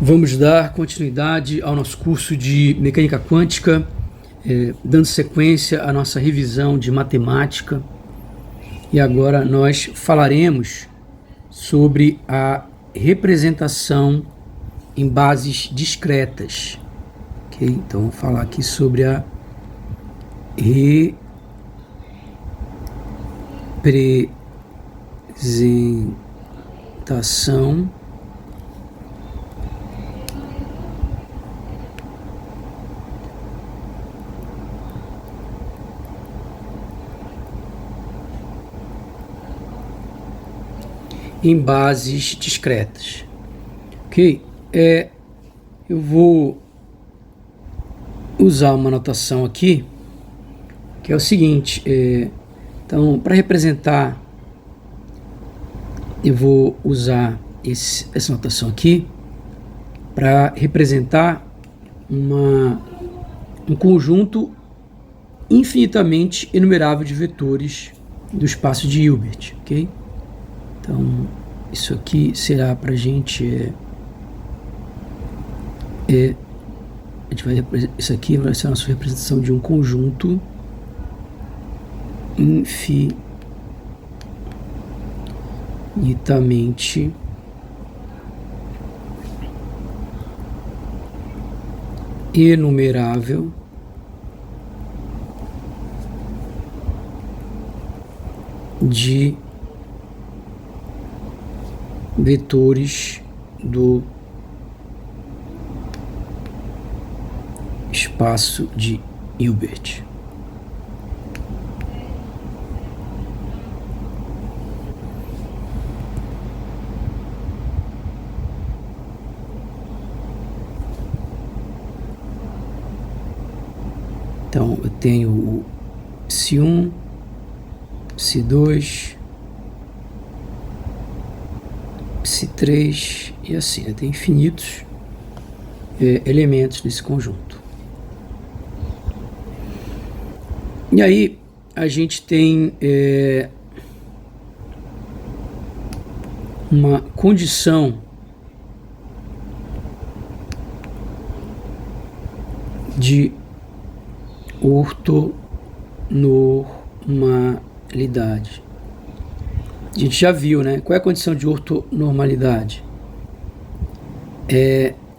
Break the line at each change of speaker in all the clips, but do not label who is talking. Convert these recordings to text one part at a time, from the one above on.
Vamos dar continuidade ao nosso curso de mecânica quântica, dando sequência à nossa revisão de matemática. E agora nós falaremos sobre a representação em bases discretas. Ok? Então, vou falar aqui sobre a representação em bases discretas. Ok? Eu vou usar uma notação aqui, que é o seguinte. Então, para representar, eu vou usar essa notação aqui para representar um conjunto infinitamente enumerável de vetores do espaço de Hilbert. Ok? Então, isso aqui será para a gente isso aqui vai ser a nossa representação de um conjunto infinitamente enumerável de vetores do espaço de Hilbert. Então, eu tenho o psi1, psi2, psi3 e assim, né? Tem infinitos elementos nesse conjunto. E aí a gente tem uma condição de ortonormalidade. A gente já viu, né? Qual é a condição de ortonormalidade?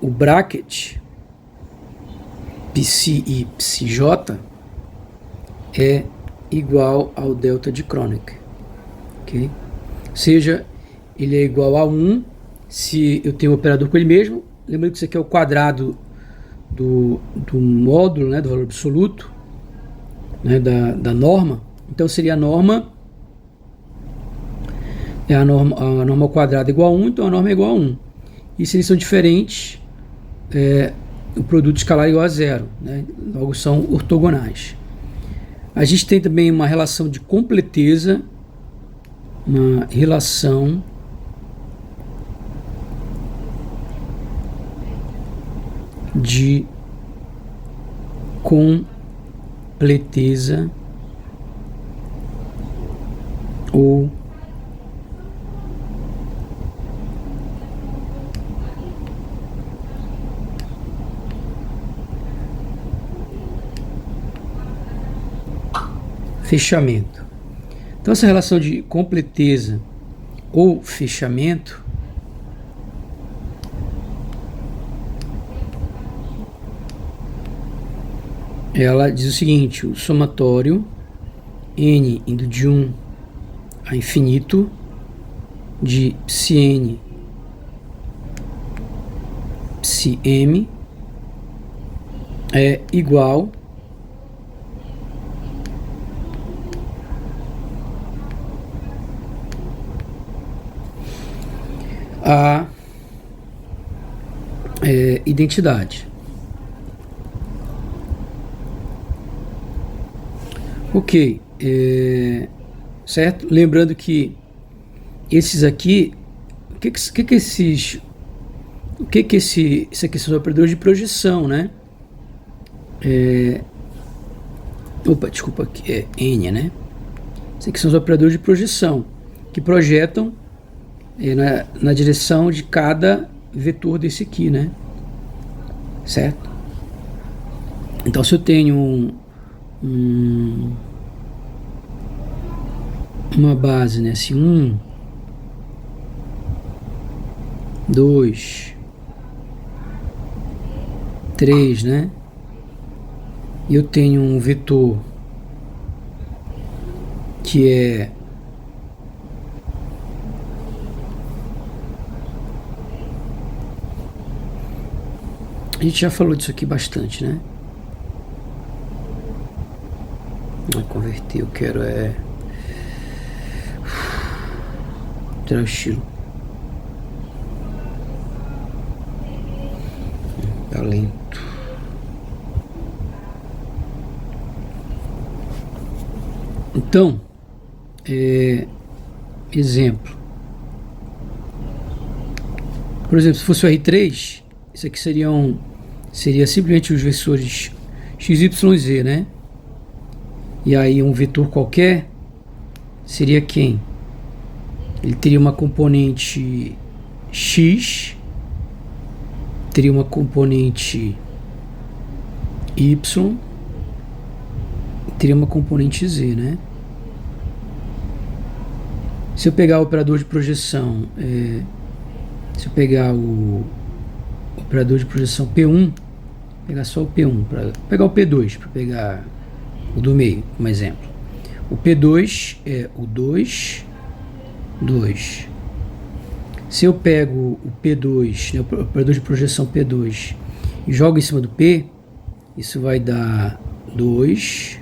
O bracket psi e psj é igual ao delta de Kronecker. Ok? Ou seja, ele é igual a 1 se eu tenho um operador com ele mesmo. Lembrando que isso aqui é o quadrado do módulo, né, do valor absoluto, né, da norma. Então seria a norma ao quadrado igual a 1, então a norma é igual a 1. E se eles são diferentes, o produto escalar é igual a 0, né? Logo são ortogonais. A gente tem também uma relação de completeza, uma relação de completeza ou fechamento. Então, essa relação de completeza ou fechamento ela diz o seguinte: o somatório n indo de 1 a infinito de psi-n psi-m é igual a identidade. Ok, certo? Lembrando que esses aqui, isso aqui são os operadores de projeção, né? Desculpa, aqui é N, né? Esses aqui são os operadores de projeção, que projetam na direção de cada vetor desse aqui, né? Certo? Então, se eu tenho uma base, né? Se 1, 2, 3, né? E eu tenho um vetor que é a gente já falou disso aqui bastante, né? Vou converter, eu quero tirar o estilo. Tá lento. Então, exemplo. Por exemplo, se fosse o R3, isso aqui seria simplesmente os versores x, y, z, né? E aí um vetor qualquer seria quem? Ele teria uma componente x, teria uma componente y, teria uma componente z, né? Se eu pegar o operador de projeção, se eu pegar o operador de projeção P1, pegar só o P1, para pegar o P2, para pegar o do meio, como exemplo. O P2 é o 2, 2. Se eu pego o P2, né, o operador de projeção P2, e jogo em cima do P, isso vai dar 2,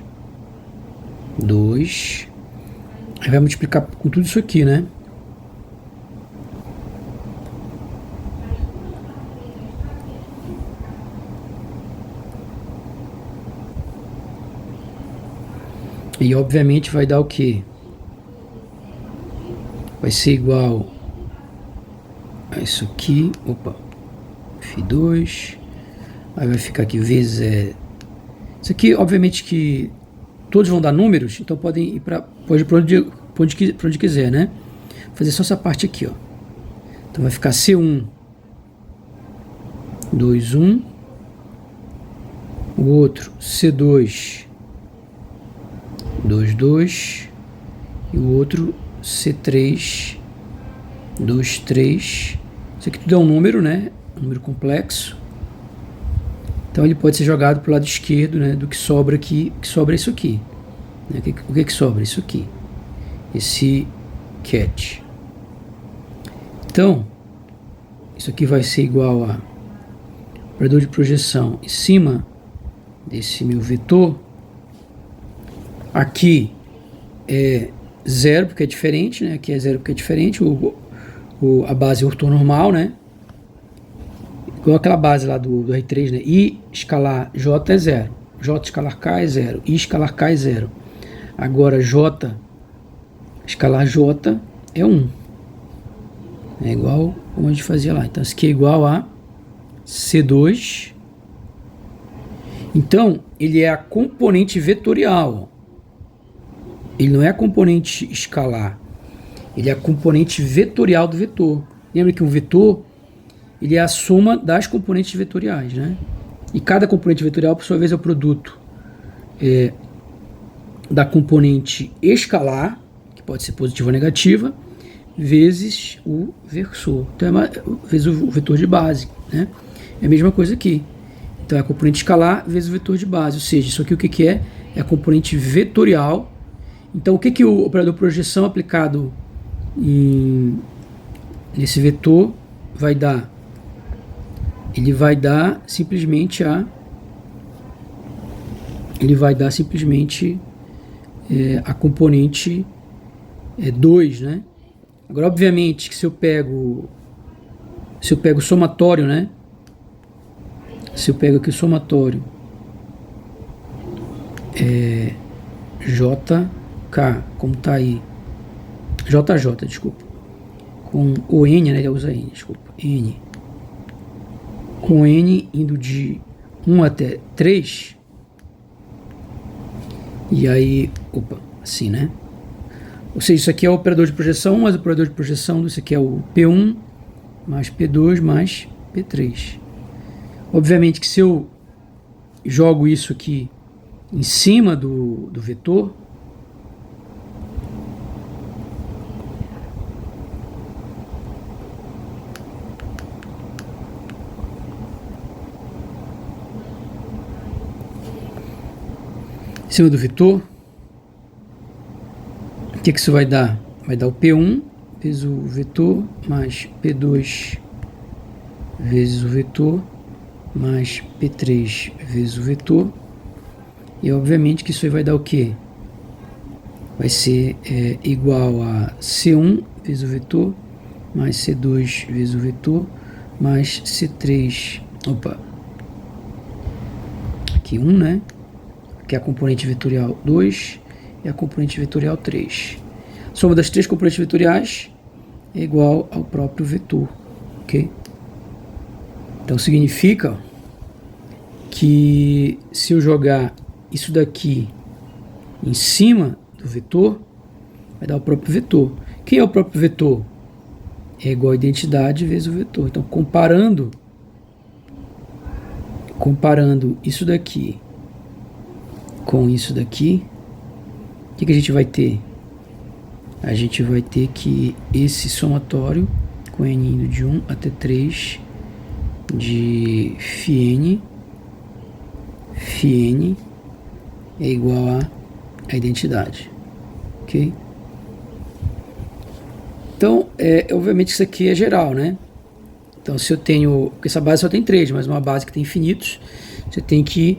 2. Aí vai multiplicar com tudo isso aqui, né? E obviamente vai dar o quê? Vai ser igual a isso aqui. Opa. F2. Aí vai ficar aqui vezes... Isso aqui, obviamente que todos vão dar números, então podem ir pode ir para onde quiser, né? Vou fazer só essa parte aqui, ó. Então vai ficar C1, 2, 1. O outro, C2, 2, 2. E o outro, C3, 2, 3. Isso aqui tudo é um número, né? Um número complexo. Então ele pode ser jogado para o lado esquerdo, né, do que sobra aqui, que sobra isso aqui. Né? O que sobra? Isso aqui. Esse cat. Então, isso aqui vai ser igual a operador de projeção em cima desse meu vetor. Aqui é 0 porque é diferente, né? Aqui é 0 porque é diferente. A base ortonormal, né? Igual aquela base lá do R3, né? I escalar J é 0. J escalar K é 0. I escalar K é 0. Agora J escalar J é 1. É igual como a gente fazia lá. Então isso aqui é igual a C2. Então ele é a componente vetorial. Ele não é a componente escalar. Ele é a componente vetorial do vetor. Lembra que um vetor ele é a soma das componentes vetoriais, né? E cada componente vetorial, por sua vez, é o produto da componente escalar, que pode ser positiva ou negativa, vezes o versor. Então, vezes o vetor de base, né? É a mesma coisa aqui. Então, é a componente escalar vezes o vetor de base. Ou seja, isso aqui o que é? É a componente vetorial. Então, o que o operador projeção aplicado nesse vetor vai dar? Ele vai dar simplesmente a componente 2, né? Agora, obviamente, que se eu pego o somatório, né? Se eu pego aqui o somatório JK, como tá aí, JJ, desculpa, com o N, né? Ele usa N, desculpa, N. Com N indo de 1 até 3. E aí, assim, né? Ou seja, isso aqui é o operador de projeção, mas o operador de projeção, isso aqui é o P1, mais P2 mais P3. Obviamente que se eu jogo isso aqui em cima do vetor, o que isso vai dar? Vai dar o P1 vezes o vetor mais P2 vezes o vetor mais P3 vezes o vetor. E obviamente que isso aí vai dar o quê? Vai ser igual a C1 vezes o vetor mais C2 vezes o vetor mais C3. Opa! Aqui 1, né? Que é a componente vetorial 2 e a componente vetorial 3. A soma das três componentes vetoriais é igual ao próprio vetor, ok? Então significa que se eu jogar isso daqui em cima do vetor, vai dar o próprio vetor. Quem é o próprio vetor? É igual a identidade vezes o vetor. Então comparando isso daqui com isso daqui, o que a gente vai ter? A gente vai ter que esse somatório com n indo de 1 até 3 de φn é igual a identidade, ok? Então, obviamente isso aqui é geral, né? Então se eu tenho, porque essa base só tem 3, mas uma base que tem infinitos, você tem que,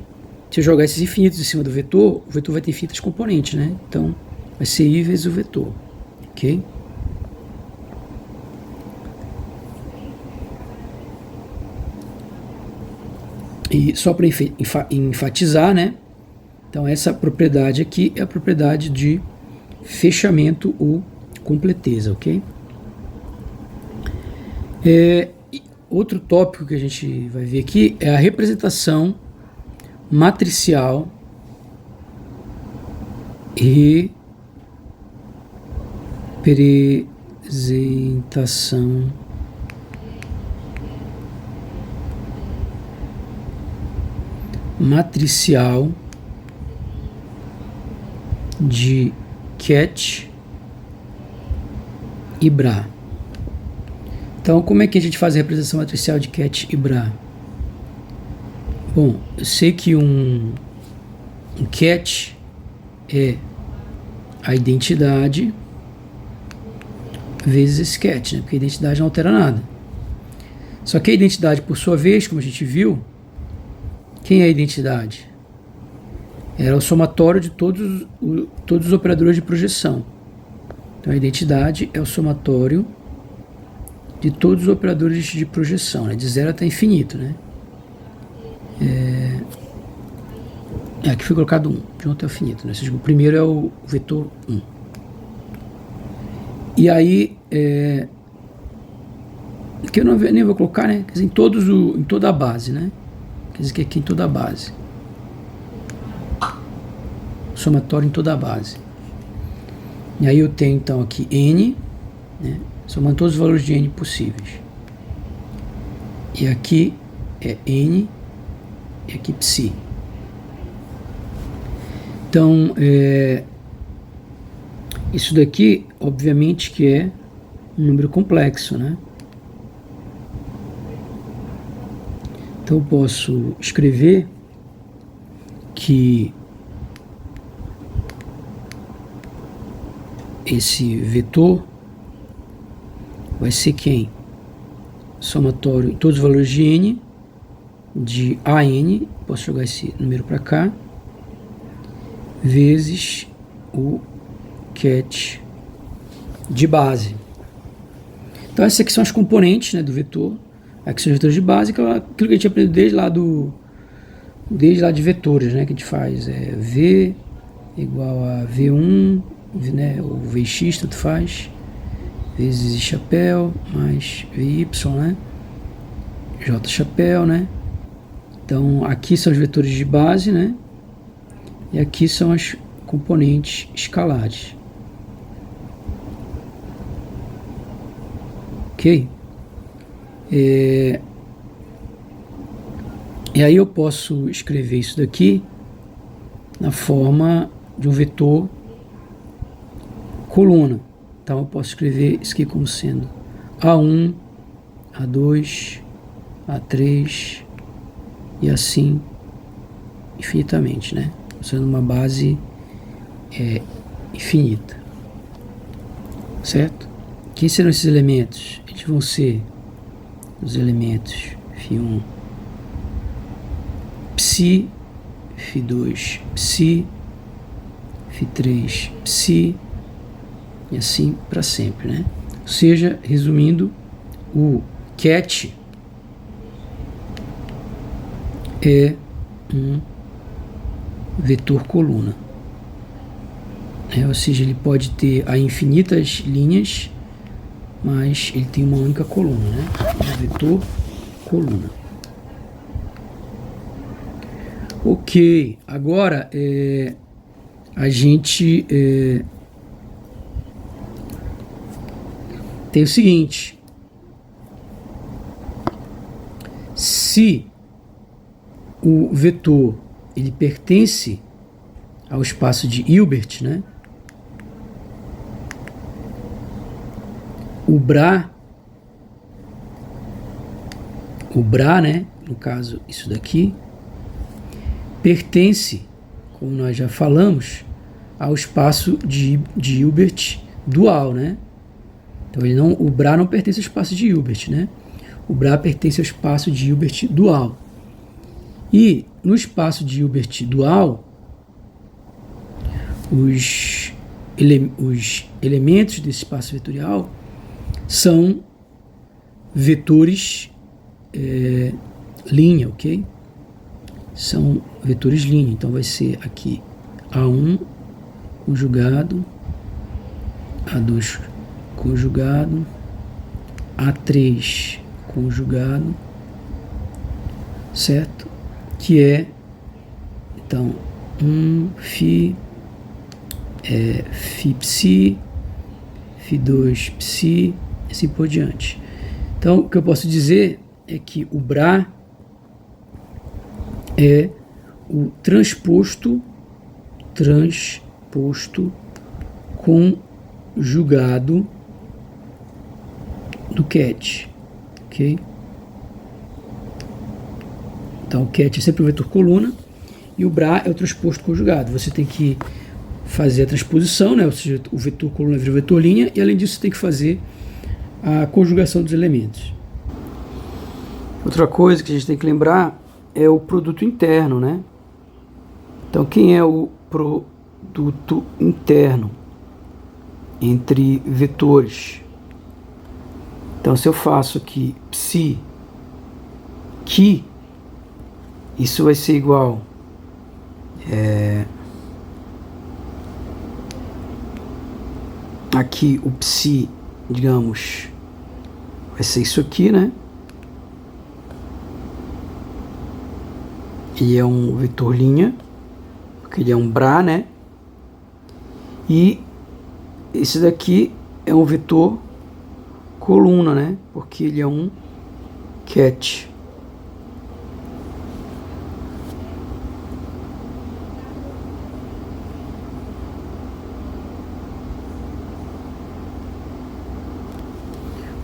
se eu jogar esses infinitos em cima do vetor, o vetor vai ter infinitas componentes, né? Então vai ser i vezes o vetor, ok? E só para enfatizar, né? Então essa propriedade aqui é a propriedade de fechamento ou completeza, ok? Outro tópico que a gente vai ver aqui é a representação matricial e representação matricial de Ket e Bra. Então, como é que a gente faz a representação matricial de Ket e Bra? Bom, eu sei que um Ket é a identidade vezes esse Ket, né? Porque a identidade não altera nada. Só que a identidade, por sua vez, como a gente viu, quem é a identidade? Era o somatório de todos os operadores de projeção. Então a identidade é o somatório de todos os operadores de projeção, né? De 0 até infinito, né? Aqui foi colocado 1, de 1 até o infinito, né? Ou seja, o primeiro é o vetor 1. E aí, aqui eu nem vou colocar, né? Quer dizer, em toda a base, né? Quer dizer que aqui em toda a base. Somatório em toda a base. E aí eu tenho então aqui n, né? Somando todos os valores de n possíveis. E aqui é n e aqui psi. Então, isso daqui, obviamente que é um número complexo, né? Então eu posso escrever que esse vetor vai ser quem? Somatório em todos os valores de n, de an, posso jogar esse número para cá, vezes o Ket de base. Então essas aqui são as componentes, né, do vetor. Aqui são os vetores de base, aquilo que a gente aprendeu desde lá de vetores, né, que a gente faz V igual a V1, né, ou Vx, tanto faz, vezes chapéu, mais Vy, né, J chapéu, né. Então aqui são os vetores de base, né, e aqui são as componentes escalares. Ok? E aí eu posso escrever isso daqui na forma de um vetor coluna. Então eu posso escrever isso aqui como sendo A1, A2, A3 e assim infinitamente, né? Usando uma base infinita, certo? Quem serão esses elementos? Eles vão ser os elementos φ1, psi, φ2, psi, φ3, psi e assim para sempre, né? Ou seja, resumindo, o ket é um vetor coluna, ou seja, ele pode ter a infinitas linhas, mas ele tem uma única coluna, né? Um vetor coluna. Ok, agora a gente tem o seguinte: se o vetor ele pertence ao espaço de Hilbert, né? O Bra, né? No caso, isso daqui pertence, como nós já falamos, ao espaço de Hilbert dual, né? Então o Bra não pertence ao espaço de Hilbert, né? O Bra pertence ao espaço de Hilbert dual. E no espaço de Hilbert dual, os elementos desse espaço vetorial são vetores linha, ok? São vetores linha. Então vai ser aqui A1 conjugado, A2 conjugado, A3 conjugado, certo? Que é, então, φ psi, φ2 psi, assim por diante. Então, o que eu posso dizer é que o Bra é o transposto conjugado do ket, ok? Então, o ket é sempre o vetor coluna e o Bra é o transposto conjugado. Você tem que fazer a transposição, né? Ou seja, o vetor coluna vira o vetor linha, e além disso você tem que fazer a conjugação dos elementos. Outra coisa que a gente tem que lembrar é o produto interno, né? Então, quem é o produto interno entre vetores? Então, se eu faço aqui psi, que, isso vai ser igual aqui o psi, digamos, vai ser isso aqui, né? Ele é um vetor linha, porque ele é um Bra, né? E esse daqui é um vetor coluna, né? Porque ele é um ket.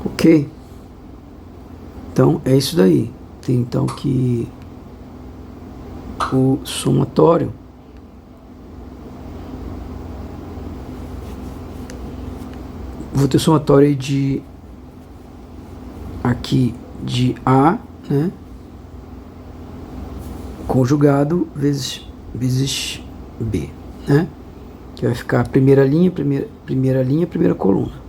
Ok? Então é isso daí. Tem então que o somatório vou ter somatório aí de aqui de A, né, conjugado vezes B, né, que vai ficar primeira linha, primeira coluna,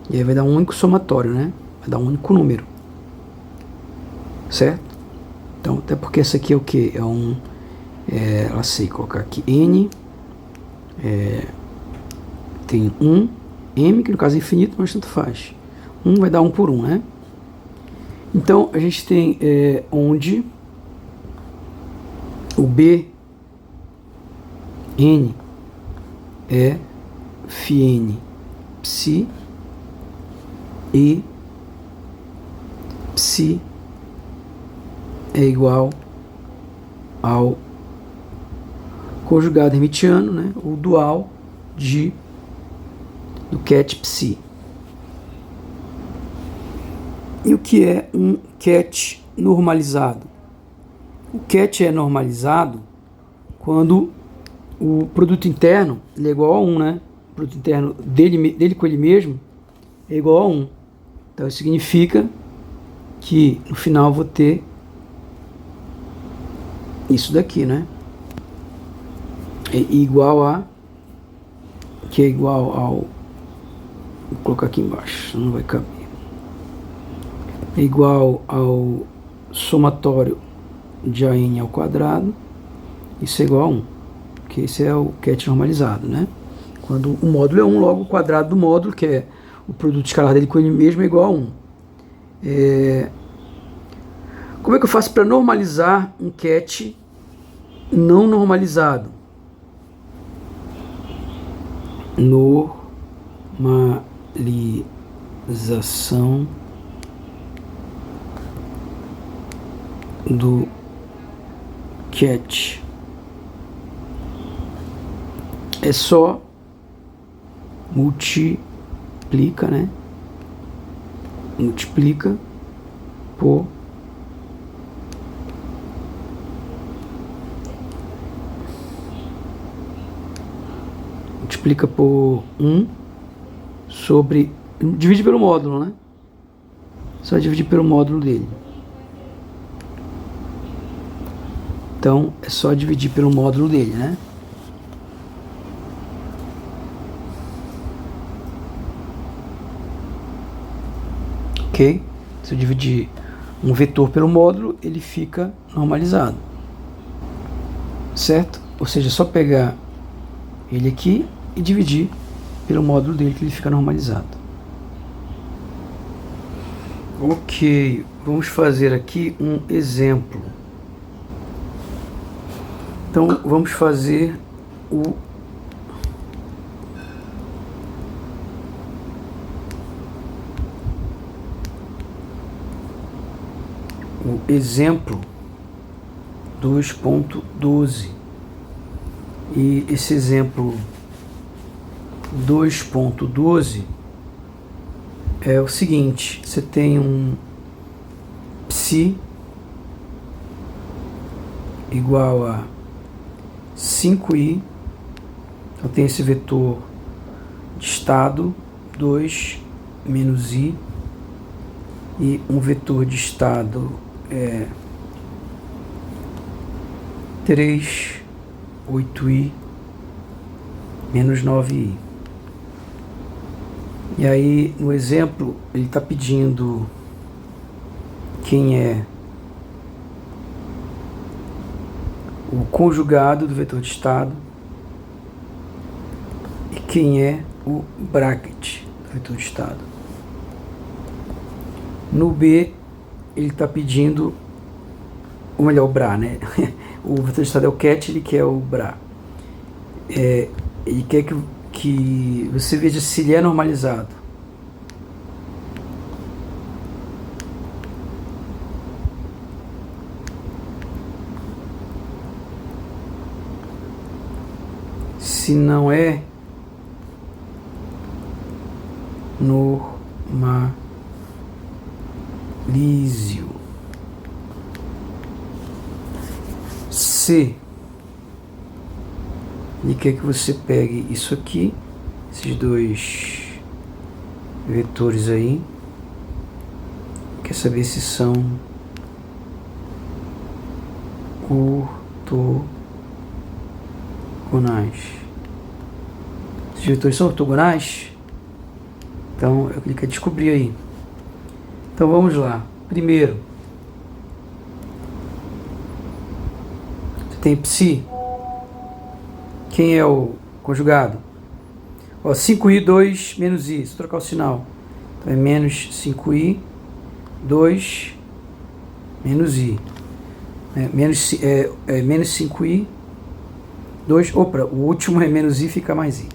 e aí vai dar um único somatório, né, vai dar um único número, certo? Então, até porque essa aqui é o que? É um, ela sei colocar aqui N, tem um M, que no caso é infinito, mas tanto faz. 1 vai dar 1 por 1, né? Então, a gente tem onde o B N é φn psi e psi é igual ao conjugado hermitiano, né, o dual do ket psi. E o que é um ket normalizado? O ket é normalizado quando o produto interno ele é igual a 1, né? O produto interno dele com ele mesmo é igual a 1. Então isso significa que no final eu vou ter isso daqui, né? Que é igual ao, vou colocar aqui embaixo, não vai caber. É igual ao somatório de AN ao quadrado, isso é igual a 1, que esse é o ket normalizado, né? Quando o módulo é 1, logo o quadrado do módulo, que é o produto escalar dele com ele mesmo, é igual a 1. Como é que eu faço para normalizar um ket não normalizado? Normalização do ket é só multiplica, né? Multiplica por multiplica por 1 sobre, divide pelo módulo, né? Só dividir pelo módulo dele. Então é só dividir pelo módulo dele, né? Ok? Se eu dividir um vetor pelo módulo, ele fica normalizado, certo? Ou seja, é só pegar ele aqui e dividir pelo módulo dele que ele fica normalizado. Ok, vamos fazer aqui um exemplo. Então vamos fazer o exemplo 2.12. E esse exemplo 2.12 é o seguinte: você tem um psi igual a 5i, então tem esse vetor de estado 2 menos i, e um vetor de estado 3, 8i menos 9i. E aí no exemplo ele está pedindo quem é o conjugado do vetor de estado e quem é o bracket do vetor de estado. No B ele está pedindo, ou melhor, o bra, né? O vetor de estado é o ket, ele quer o bra. Ele quer que você veja se ele é normalizado. Se não é, normalize-o. Se ele quer que você pegue isso aqui, esses dois vetores aí, quer saber se são ortogonais. Esses vetores são ortogonais? Então ele quer descobrir aí. Então vamos lá. Primeiro, você tem psi. Quem é o conjugado? 5i, 2 menos i. Se trocar o sinal, então é menos 5i, 2 menos i. Menos 5i, 2. Opa, o último é menos i, fica mais i.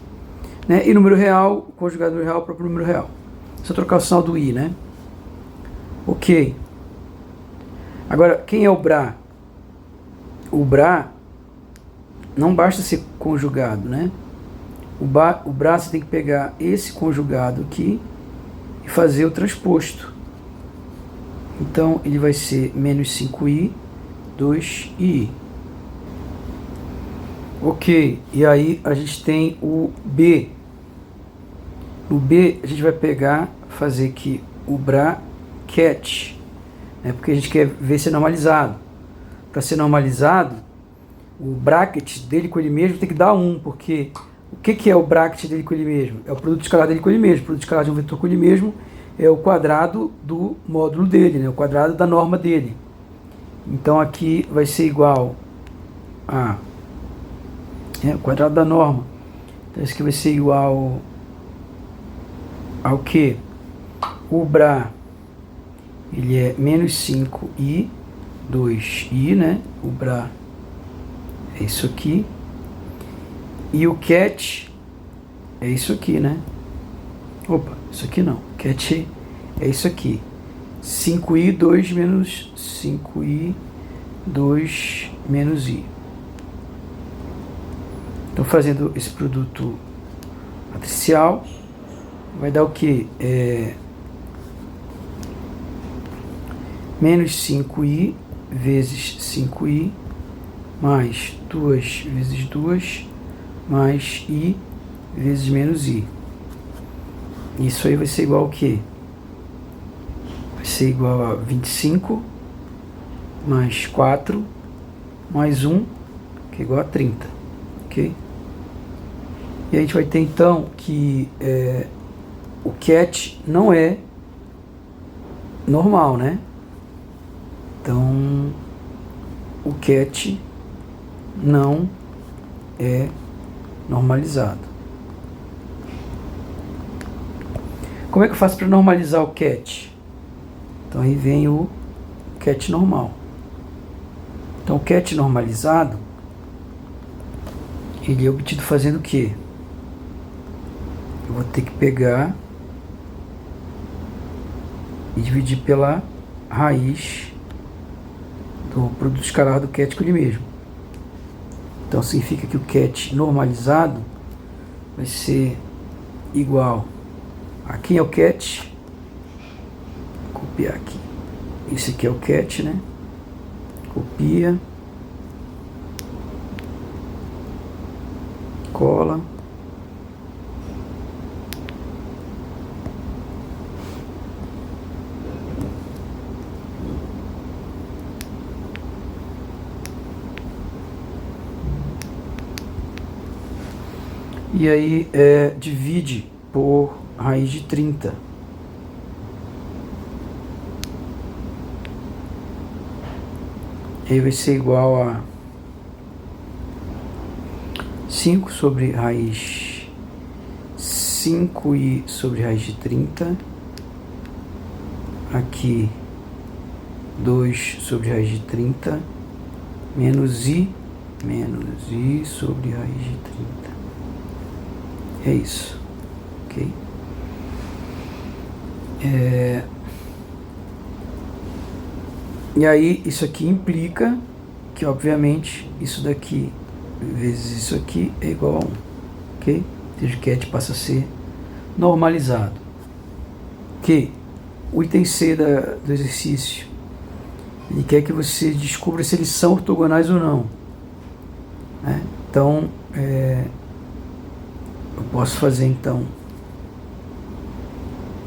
Né? E número real, o conjugado do número real, o próprio número real. Se eu trocar o sinal do i, né? Ok. Agora, quem é o Bra? O Bra não basta ser conjugado, né? O Bra você tem que pegar esse conjugado aqui e fazer o transposto. Então, ele vai ser menos 5i, 2i. Ok, e aí a gente tem o B. O B a gente vai pegar, fazer aqui o bracket, né, porque a gente quer ver se é normalizado. Para ser normalizado, o bracket dele com ele mesmo tem que dar 1, porque o que é o bracket dele com ele mesmo? É o produto escalar dele com ele mesmo. O produto escalar de um vetor com ele mesmo é o quadrado do módulo dele, né, o quadrado da norma dele. Então aqui vai ser igual a o quadrado da norma. Então isso aqui vai ser igual ao que? O Bra, ele é menos 5i, 2i, né? O Bra é isso aqui. E o cat é isso aqui, né? Opa, isso aqui não. Cat é isso aqui. 5i, 2 menos 5i, 2 menos i. Então, fazendo esse produto matricial, vai dar o que? Menos 5i vezes 5i, mais 2 vezes 2, mais i vezes menos i. Isso aí vai ser igual ao que? Vai ser igual a 25, mais 4, mais 1, que é igual a 30. Ok? E a gente vai ter então que o cat não é normal, né? Então, o cat não é normalizado. Como é que eu faço para normalizar o cat? Então aí vem o cat normal. Então o cat normalizado, ele é obtido fazendo o quê? Eu vou ter que pegar e dividir pela raiz do produto escalar do cat com ele mesmo. Então significa que o cat normalizado vai ser igual a quem é o cat? Vou copiar aqui. Esse aqui é o cat, né? Copia. Cola. E aí divide por raiz de 30. Aí vai ser igual a 5 sobre raiz 5i sobre raiz de 30. Aqui 2 sobre raiz de 30 menos i sobre raiz de 30. É isso, ok? E aí isso aqui implica que, obviamente, isso daqui vezes isso aqui é igual a 1, ok? Então o cat passa a ser normalizado. Ok? O item C do exercício, ele quer que você descubra se eles são ortogonais ou não, né? Então, eu posso fazer então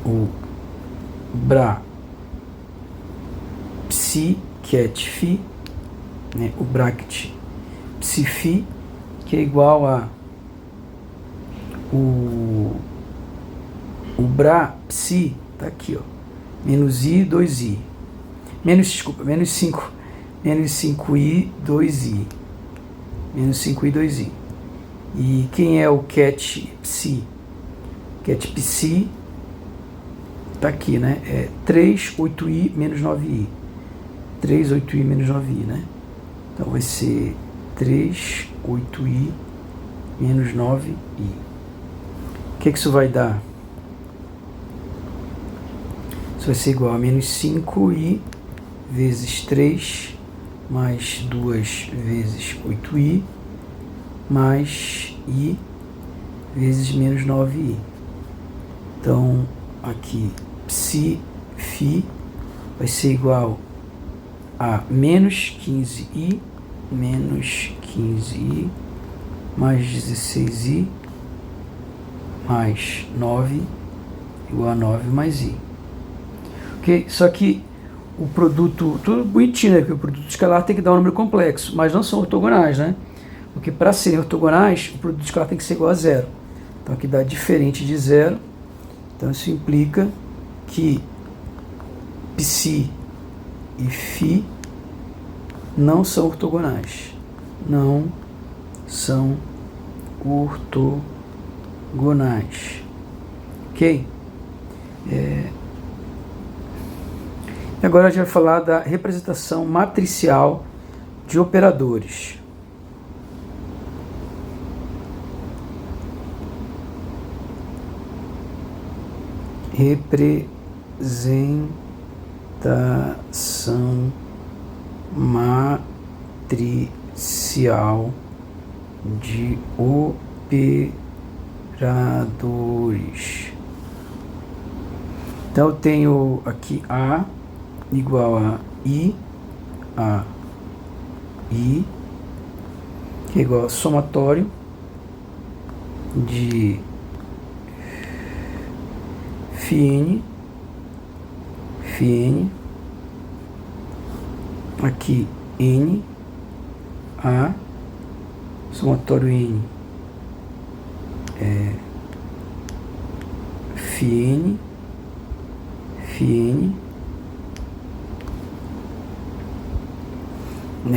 o Bra psi cat phi, né? O bracket psi phi, que é igual a o Bra psi, tá aqui, ó, menos i, 2i, menos 5, menos 5i, 2i, menos 5i, 2i. E quem é o cat psi? Cat psi tá aqui, né? É 3, 8i menos 9i. 3, 8i menos 9i, né? Então vai ser 3, 8i menos 9i. O que isso vai dar? Isso vai ser igual a menos 5i vezes 3 mais 2 vezes 8i mais i vezes menos 9i. Então, aqui, psi φ vai ser igual a menos 15i mais 16i mais 9 igual a 9 mais i. Ok? Só que o produto, tudo bonitinho, né? Porque o produto escalar tem que dar um número complexo, mas não são ortogonais, né? Porque para serem ortogonais, o produto escalar tem que ser igual a zero. Então aqui dá diferente de zero. Então isso implica que psi e φ não são ortogonais. Não são ortogonais. Ok? E agora a gente vai falar da representação matricial de operadores. Representação matricial de operadores. Então eu tenho aqui A igual a I, que é igual a somatório de φn, aqui n, a, somatório n é φn,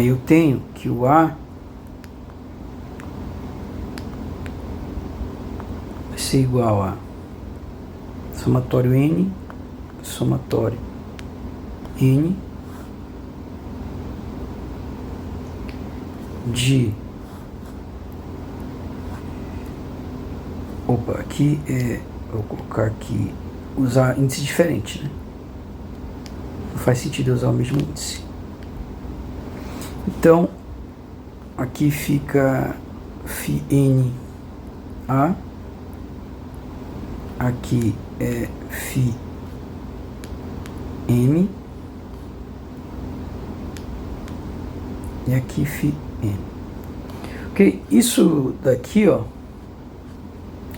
eu tenho que o A vai ser igual a somatório n de aqui vou colocar aqui, usar índice diferente, né? Não faz sentido eu usar o mesmo índice. Então aqui fica φn A, aqui é φm e aqui φn. Ok, isso daqui, ó,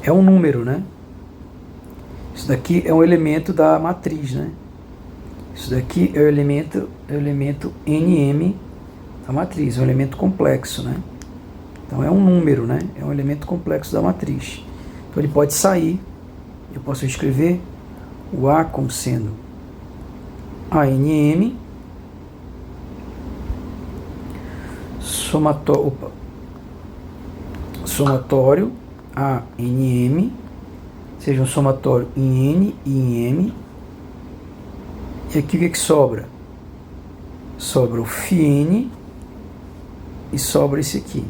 é um número, né? Isso daqui é um elemento da matriz, né? Isso daqui é o elemento nm da matriz, é um elemento complexo, né? Então é um número, né? É um elemento complexo da matriz. Então ele pode sair, eu posso escrever o A como sendo ANM somatório ANM, seja um somatório em N e em M. E aqui o que sobra? Sobra o φn e sobra esse aqui.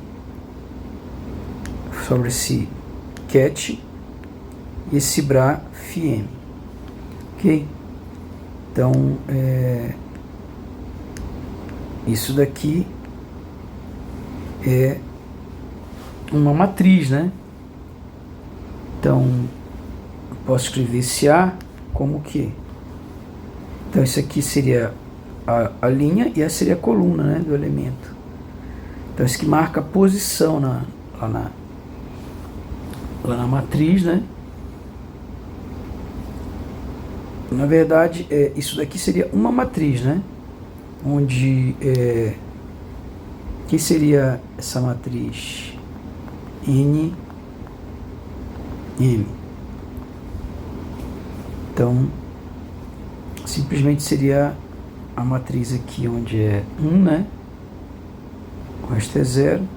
Sobra esse cat e esse bra φm. Ok? Então, isso daqui é uma matriz, né? Então, eu posso escrever esse A como o quê? Então, isso aqui seria a linha e essa seria a coluna, né, do elemento. Então, isso que marca a posição lá na matriz, né? Na verdade, isso daqui seria uma matriz, né? Onde que seria essa matriz? N, M. Então, simplesmente seria a matriz aqui onde é 1, né? O resto é 0.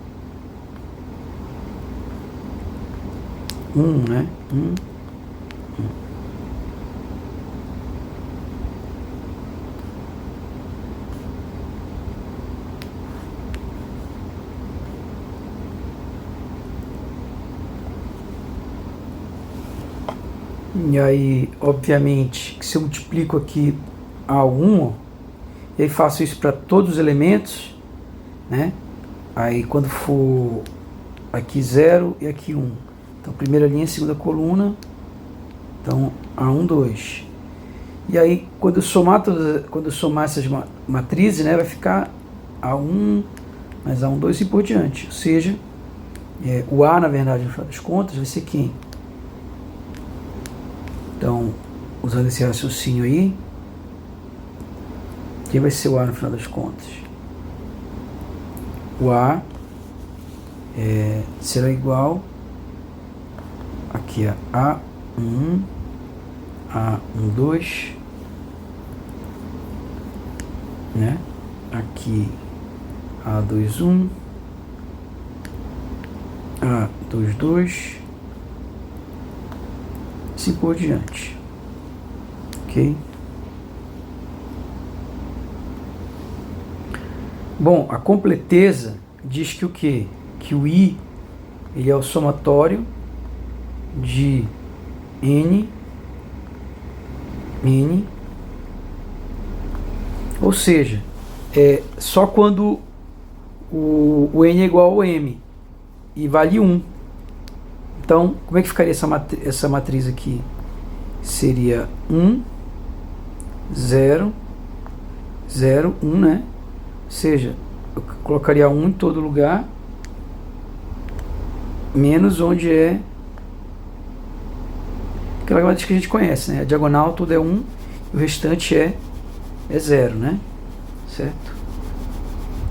1, né? 1. E aí, obviamente, que se eu multiplico aqui A1, E aí faço isso para todos os elementos, né? Aí quando for aqui 0 e aqui 1. Então primeira linha, segunda coluna. Então A1, 2. E aí quando eu somar essas matrizes, né, vai ficar A1 mais A1, 2 e por diante. Ou seja, o A, na verdade, no final das contas, vai ser quem? Então, usando esse raciocínio aí, quem vai ser o A no final das contas? O A será igual aqui a A1, A1, 2, né? Aqui A2, 1, A2, 2, assim por diante, ok? Bom, a completeza diz que o quê? Que o I, ele é o somatório de N, ou seja, só quando o N é igual ao M e vale 1. Então, como é que ficaria essa matriz aqui? Seria 1, 0, 0, 1, né? Ou seja, eu colocaria 1 em todo lugar, menos onde é aquela matriz que a gente conhece, né? A diagonal tudo é 1, e o restante é 0, né? Certo?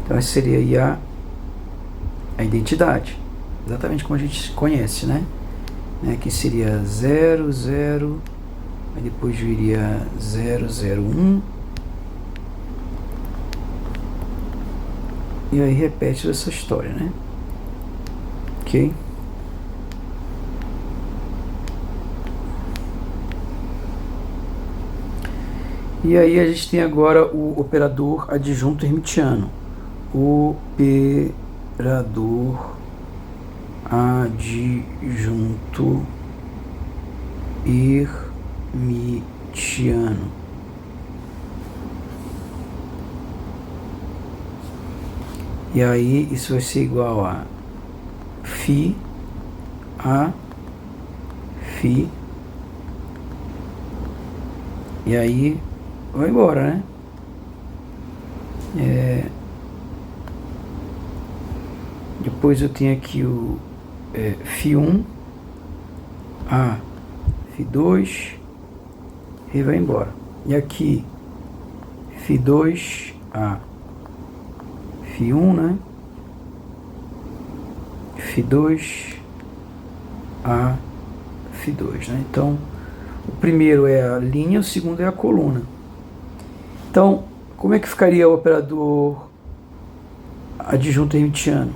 Então essa seria aí a identidade, exatamente como a gente conhece, né? Que seria 0, 0, aí depois viria 0, 0, 1, e aí repete essa história, né? Ok? E aí a gente tem agora o operador adjunto hermitiano. Operador adjunto hermitiano. E aí isso vai ser igual a φ, φ, e aí vai embora, né? Depois eu tenho aqui o φ1, A, φ2, e vai embora. E aqui φ2, A, φ1, né? φ2, A, φ2, né? Então, o primeiro é a linha, o segundo é a coluna. Então, como é que ficaria o operador adjunto hermitiano?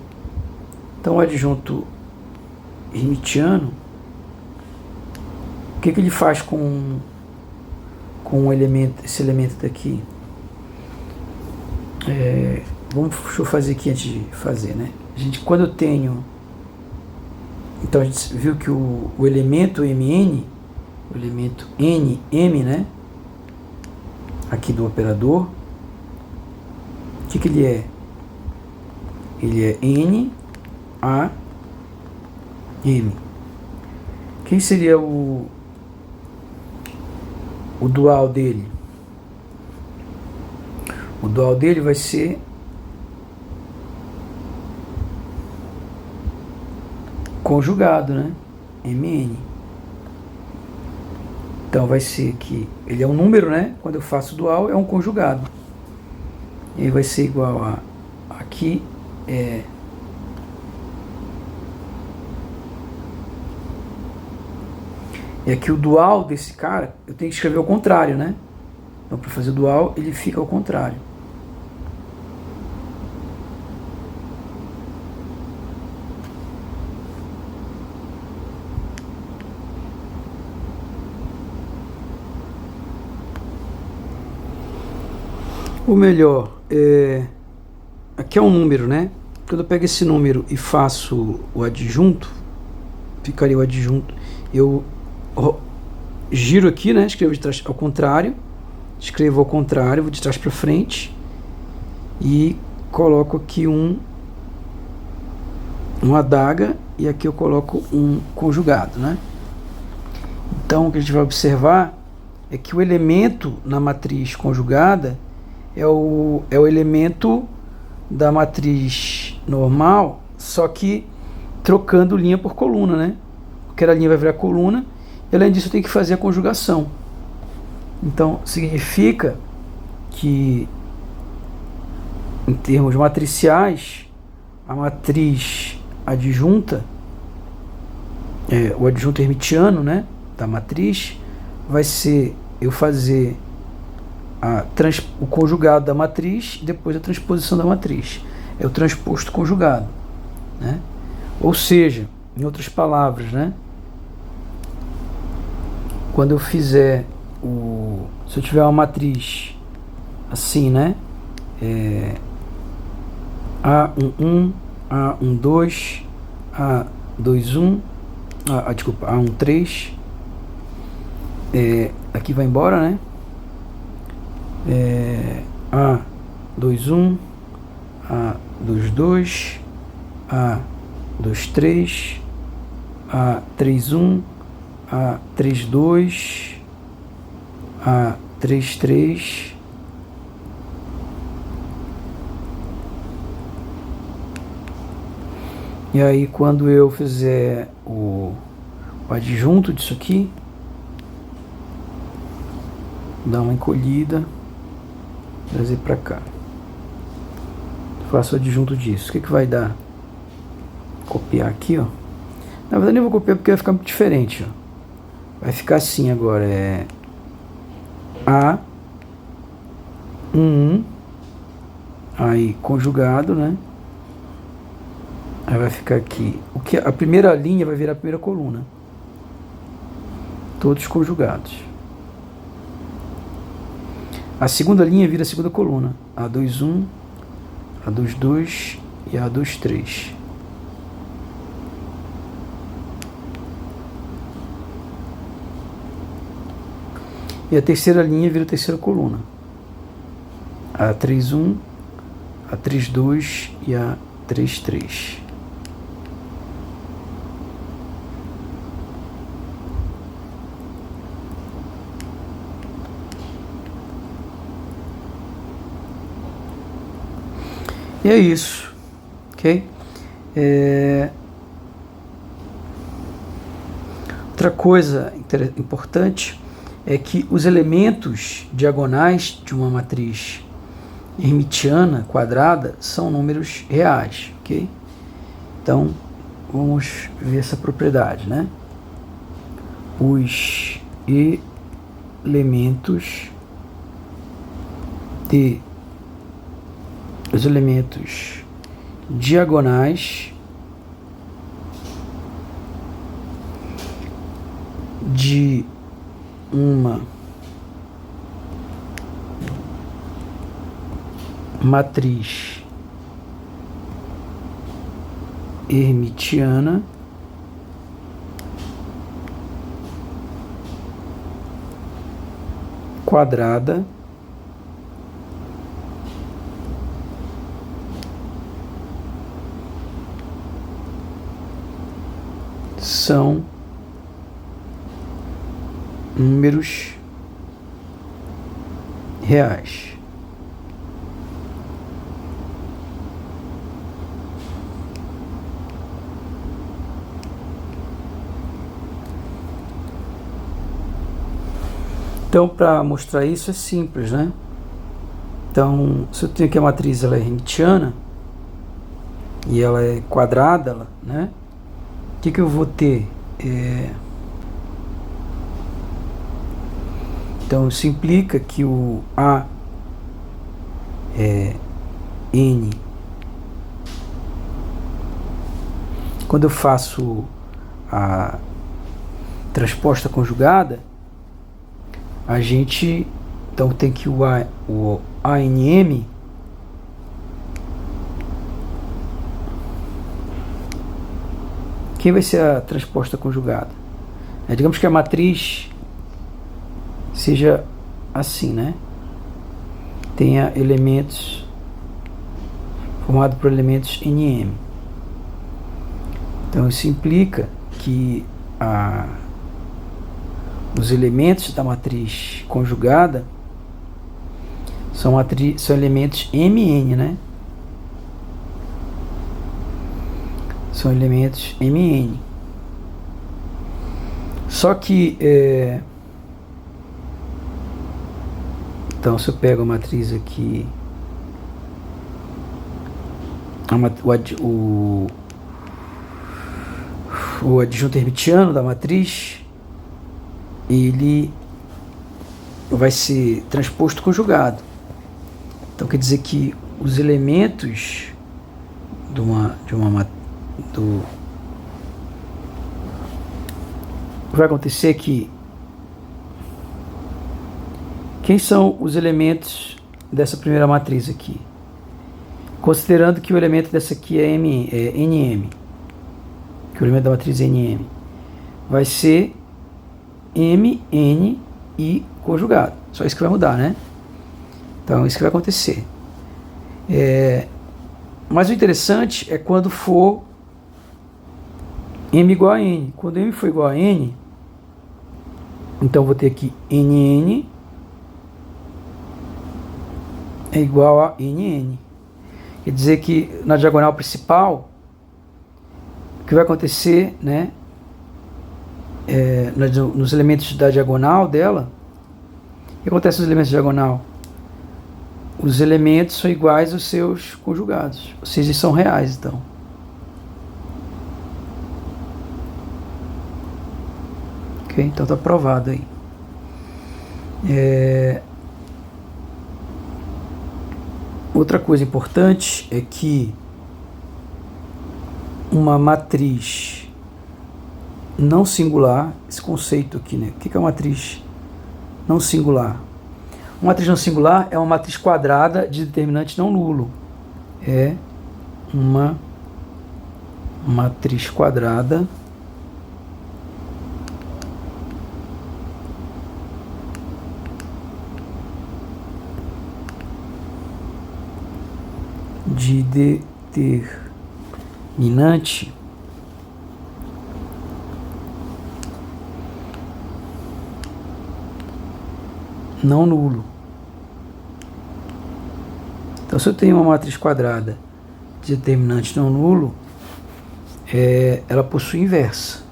Então, o adjunto hermitiano, o que ele faz com esse elemento daqui? Deixa eu fazer aqui antes de fazer, né? Quando eu tenho... Então, a gente viu que o elemento MN, o elemento NM, né? Aqui do operador, o que ele é? Ele é N, A, M. Quem seria o dual dele? O dual dele vai ser conjugado, né? MN. Então vai ser que ele é um número, né? Quando eu faço dual é um conjugado. E aí vai ser igual a aqui e aqui o dual desse cara eu tenho que escrever ao contrário, né? Então para fazer o dual ele fica ao contrário. Ou melhor, aqui é um número, né? Quando eu pego esse número e faço o adjunto, ficaria o adjunto, eu giro aqui, né? Escrevo de trás ao contrário, escrevo ao contrário, vou de trás para frente, e coloco aqui uma adaga e aqui eu coloco um conjugado, né? Então o que a gente vai observar é que o elemento na matriz conjugada é o elemento da matriz normal, só que trocando linha por coluna, né? Aquela linha vai virar coluna e além disso eu tenho que fazer a conjugação. Então significa que em termos matriciais a matriz adjunta, o adjunto hermitiano, né, da matriz vai ser eu fazer o conjugado da matriz e depois a transposição da matriz. É o transposto conjugado, né? Ou seja, em outras palavras, né, quando eu fizer se eu tiver uma matriz assim, né, A11, A12, A21, desculpa, A13, aqui vai embora, né? A21, A22, A23, A31, A32, A33, e aí quando eu fizer o adjunto disso aqui, dar uma encolhida, trazer para cá, faço o adjunto disso, o que vai dar? Copiar aqui, ó. Na verdade nem vou copiar porque vai ficar muito diferente, ó. Vai ficar assim agora, A11, aí conjugado, né? Aí vai ficar aqui, a primeira linha vai virar a primeira coluna, todos conjugados. A segunda linha vira a segunda coluna, A21, A22 e A23. E a terceira linha vira a terceira coluna, A31, A32 e A33. E é isso, ok? Outra coisa importante é que os elementos diagonais de uma matriz hermitiana quadrada são números reais, ok? Então, vamos ver essa propriedade, né? Os elementos diagonais de uma matriz hermitiana quadrada são números reais. Então, para mostrar isso é simples, né? Então, se eu tenho aqui a matriz, ela é hermitiana e ela é quadrada, né? O que eu vou ter? Então, isso implica que o N, quando eu faço a transposta conjugada, a gente, então tem que o ANM quem vai ser a transposta conjugada? Digamos que a matriz seja assim, né? Tenha elementos formado por elementos NM. Então isso implica que os elementos da matriz conjugada são elementos MN, né? São elementos MN. Só que então, se eu pego a matriz aqui, o adjunto hermitiano da matriz, ele vai ser transposto conjugado. Então quer dizer que os elementos o que vai acontecer é que quem são os elementos dessa primeira matriz aqui? Considerando que o elemento dessa aqui é NM, que o elemento da matriz é NM, vai ser M, N e conjugado. Só isso que vai mudar, né? Então, isso que vai acontecer. Mas o interessante é quando for M igual a N. Quando M for igual a N, então vou ter aqui NN é igual a NN. Quer dizer que na diagonal principal, o que vai acontecer, né? Nos elementos da diagonal dela, o que acontece nos elementos da diagonal? Os elementos são iguais aos seus conjugados, ou seja, eles são reais, então. Ok? Então está provado aí. Outra coisa importante é que uma matriz não singular, esse conceito aqui, né? O que é uma matriz não singular? Uma matriz não singular é uma matriz quadrada de determinante não nulo. É uma matriz quadrada de determinante não nulo. Então, se eu tenho uma matriz quadrada de determinante não nulo, ela possui inversa.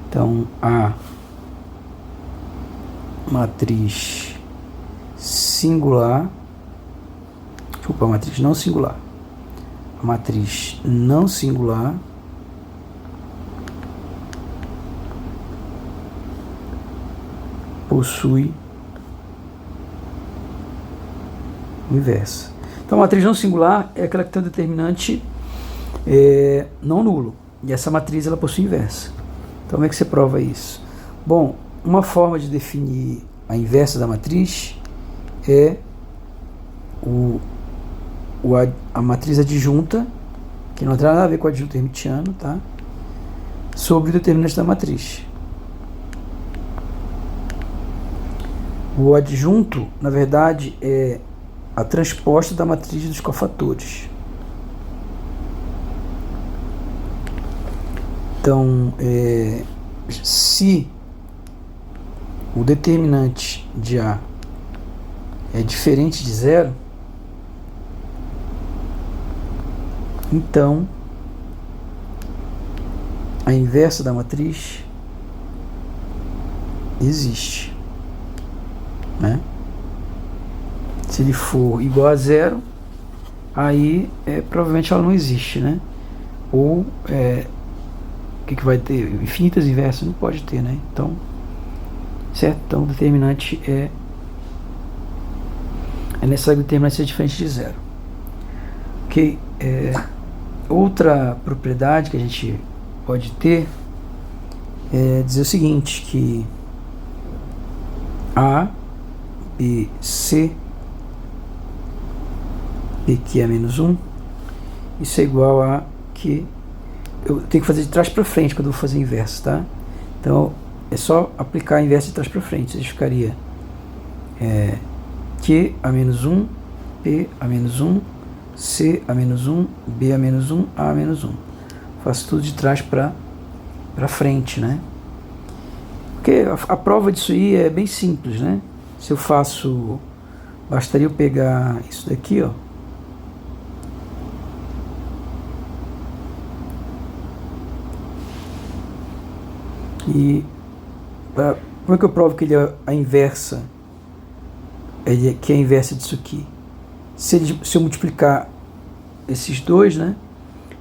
Então, a matriz singular, desculpa, a matriz não singular, a matriz não singular possui inversa. Então, a matriz não singular é aquela que tem um determinante não nulo. E essa matriz ela possui inversa. Então, como é que você prova isso? Bom, uma forma de definir a inversa da matriz é a matriz adjunta, que não tem nada a ver com o adjunto hermitiano, tá? Sobre o determinante da matriz. O adjunto, na verdade, é a transposta da matriz dos cofatores. Então, se o determinante de A é diferente de zero, então a inversa da matriz existe, né? Se ele for igual a zero, aí provavelmente ela não existe, né? Ou o que vai ter? Infinitas inversas não pode ter, né? Então, certo? Então o determinante é necessário que o determinante seja diferente de zero. Ok? Outra propriedade que a gente pode ter é dizer o seguinte, que A, B, C, P que é menos 1, isso é igual a que eu tenho que fazer de trás para frente quando eu vou fazer inverso, tá? Então é só aplicar a inversa de trás para frente. Isso ficaria Q a menos 1, P a menos 1, C a menos 1, B a menos 1, A a menos 1. Faço tudo de trás para frente, né? Porque a prova disso aí é bem simples, né? Se eu faço... Bastaria eu pegar isso daqui, ó. E como é que eu provo que ele é a inversa? Que é a inversa disso aqui? Se eu multiplicar esses dois, né?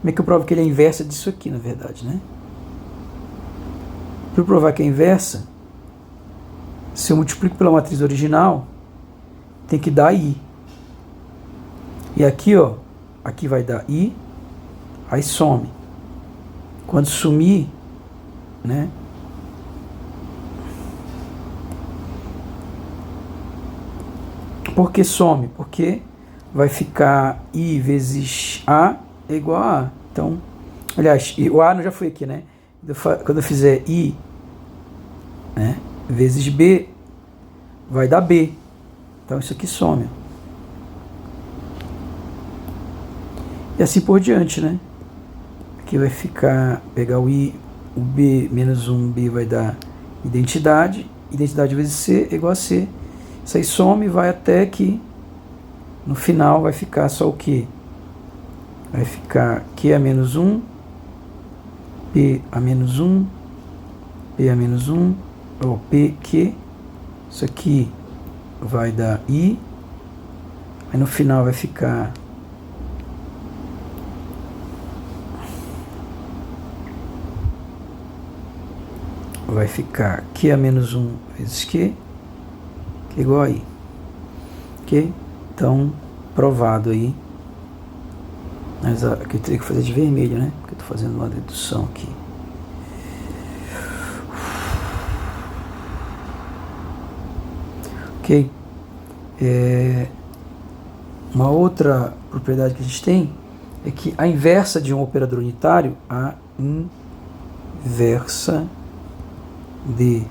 Como é que eu provo que ele é a inversa disso aqui, na verdade, né? Para eu provar que é a inversa, se eu multiplico pela matriz original, tem que dar I. E aqui, ó, aqui vai dar I, aí some. Quando sumir, né? Por que some? Porque vai ficar I vezes A é igual a A. Então, aliás, o A não já foi aqui, né? Quando eu fizer I, né, vezes B, vai dar B. Então isso aqui some. E assim por diante, né? Aqui vai ficar, pegar o I, o B menos 1, B vai dar identidade. Identidade vezes C é igual a C. Isso aí some e vai até que no final vai ficar só o Q. Vai ficar Q a menos 1, P a menos 1, P a menos 1, ou PQ. Isso aqui vai dar I. Aí no final vai ficar Q a menos 1 vezes Q, que é igual a I. Ok? Então, provado aí. Mas aqui eu teria que fazer de vermelho, né? Porque eu estou fazendo uma dedução aqui. Ok? Uma outra propriedade que a gente tem é que a inversa de um operador unitário, a inversa de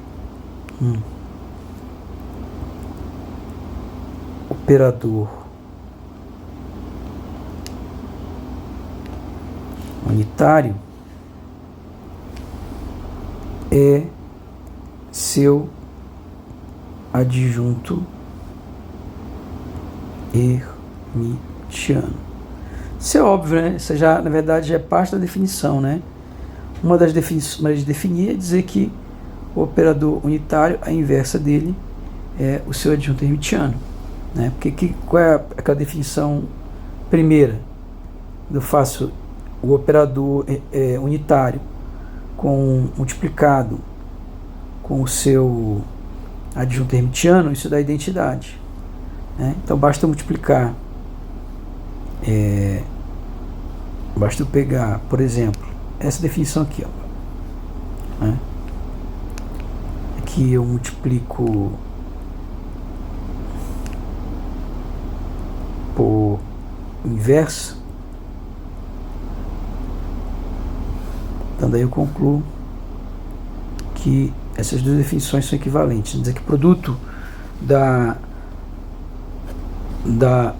um operador unitário é seu adjunto hermitiano. Isso é óbvio, né? Isso já, na verdade, já é parte da definição, né? Uma das maneiras de definir é dizer que o operador unitário, a inversa dele, é o seu adjunto hermitiano, né? Porque qual é aquela definição primeira? Eu faço o operador unitário multiplicado com o seu adjunto hermitiano, isso dá identidade, né? Então basta multiplicar, basta eu pegar, por exemplo, essa definição aqui, ó, né? Aqui eu multiplico por inverso, então daí eu concluo que essas duas definições são equivalentes. Quer dizer que o produto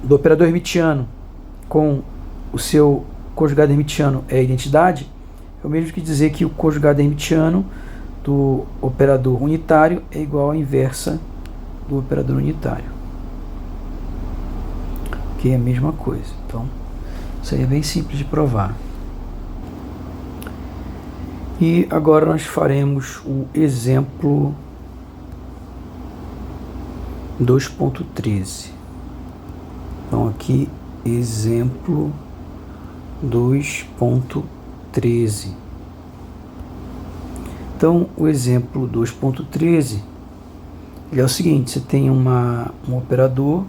do operador hermitiano com o seu conjugado hermitiano é a identidade, é o mesmo que dizer que o conjugado hermitiano do operador unitário é igual à inversa do operador unitário, que é a mesma coisa. Então, isso aí é bem simples de provar. E agora nós faremos o exemplo 2.13. Então aqui, exemplo 2.13. Então o exemplo 2.13 ele é o seguinte: você tem um operador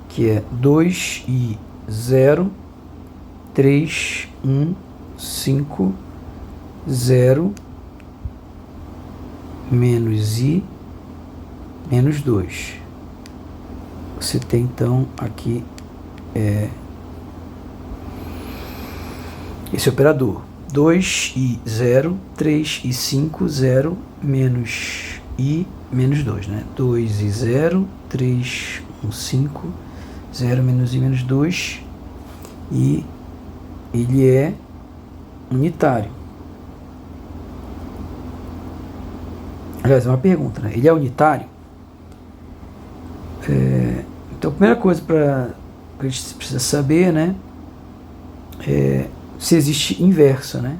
que é 2i 0 3 1 5 0 menos i menos 2. Você tem então aqui esse operador 2i 0 3i 5 0 menos i menos 2, né? 2i 0 3 1 5 0 menos i menos 2 e ele é unitário. Aliás, é uma pergunta, né? Ele é unitário? Então, a primeira coisa para a gente precisa saber, né, é se existe inversa, né?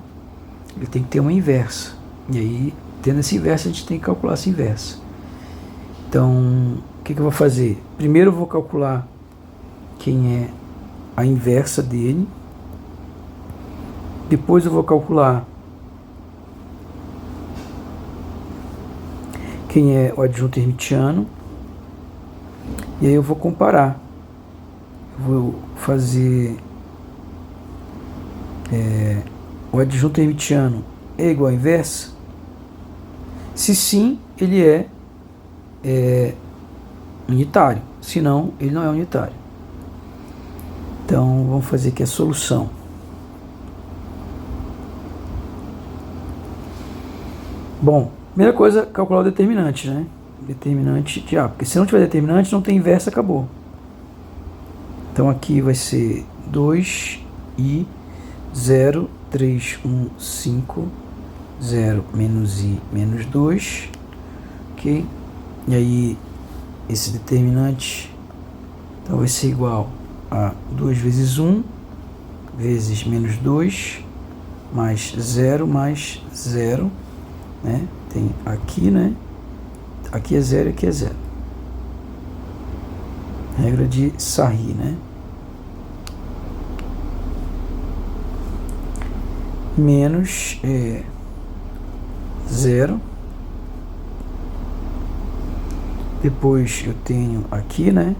Ele tem que ter uma inversa. E aí, tendo essa inversa, a gente tem que calcular essa inversa. Então, o que eu vou fazer? Primeiro eu vou calcular quem é a inversa dele. Depois eu vou calcular quem é o adjunto hermitiano. E aí eu vou comparar. Eu vou fazer o adjunto hermitiano é igual à inversa? Se sim, ele é unitário. Se não, ele não é unitário. Então, vamos fazer aqui a solução. Bom, primeira coisa, calcular o determinante, né? Determinante de A. Porque se não tiver determinante, não tem inversa, acabou. Então, aqui vai ser 2i 0, 3, 1, 5, 0, menos i, menos 2. Ok? E aí, esse determinante então vai ser igual a 2 vezes 1, vezes menos 2, mais 0, mais 0. Né? Tem aqui, né? Aqui é 0 e aqui é 0. Regra de Sarri, né? Menos 0. Depois eu tenho aqui, né?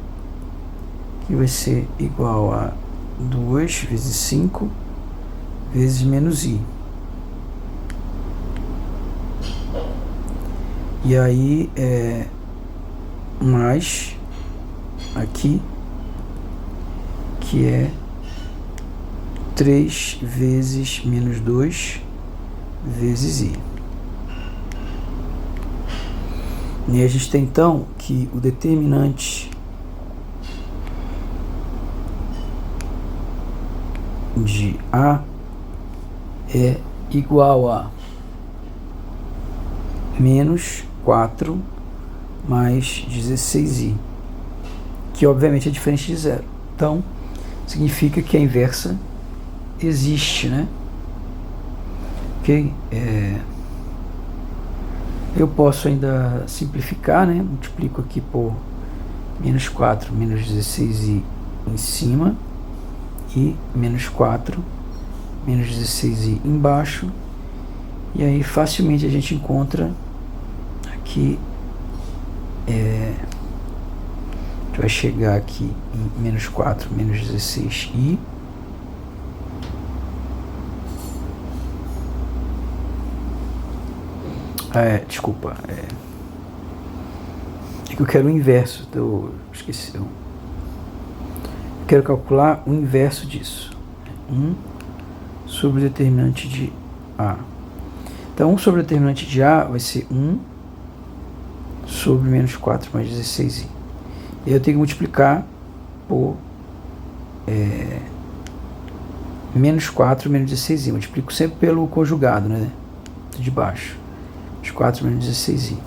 Que vai ser igual a 2 vezes 5 vezes menos i. E aí mais aqui, que é 3 vezes menos 2 vezes i. E a gente tem então que o determinante de A é igual a menos 4 mais 16i, que obviamente é diferente de 0. Então, significa que a inversa existe, né? Ok? Eu posso ainda simplificar, né? Multiplico aqui por menos 4, menos 16i em cima e menos 4, menos 16i embaixo. E aí facilmente a gente encontra aqui, a gente vai chegar aqui em menos 4, menos 16i. Desculpa, é que eu quero o inverso, esqueci. Eu quero calcular o inverso disso. 1 sobre o determinante de A. Então, 1 sobre o determinante de A vai ser 1 sobre menos 4 mais 16i. E aí eu tenho que multiplicar por menos 4 menos 16i. Multiplico sempre pelo conjugado, né? De baixo. Menos 4 menos 16i.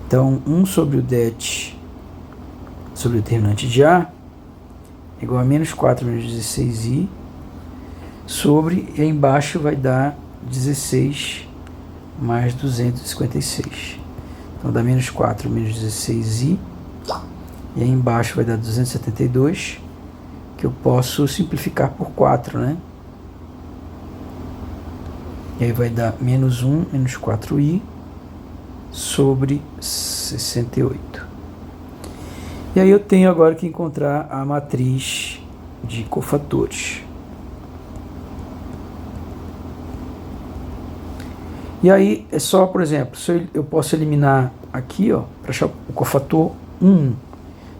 Então, 1 sobre o det sobre o determinante de A é igual a menos 4 menos 16i sobre, e aí embaixo vai dar 16 mais 256. Então dá menos 4 menos 16i, e aí embaixo vai dar 272, que eu posso simplificar por 4, né? E aí vai dar menos 1 menos 4i sobre 68. E aí eu tenho agora que encontrar a matriz de cofatores. E aí é só, por exemplo, se eu posso eliminar aqui, ó, para achar o cofator 1.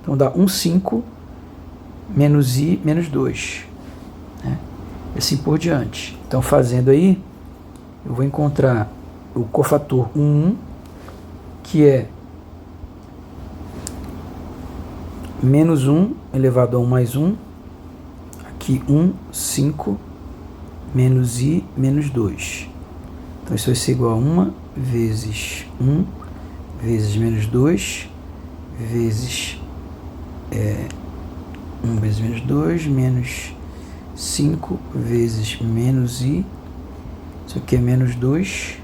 Então dá 1, 5, menos i, menos 2. Né? E assim por diante. Então fazendo aí, eu vou encontrar o cofator 1, que é menos 1 elevado a 1 mais 1, aqui 1, 5, menos I, menos 2. Então isso vai ser igual a 1 vezes 1, vezes menos 2, vezes 1 vezes menos 2, menos 5 vezes menos I. Isso aqui é menos 2,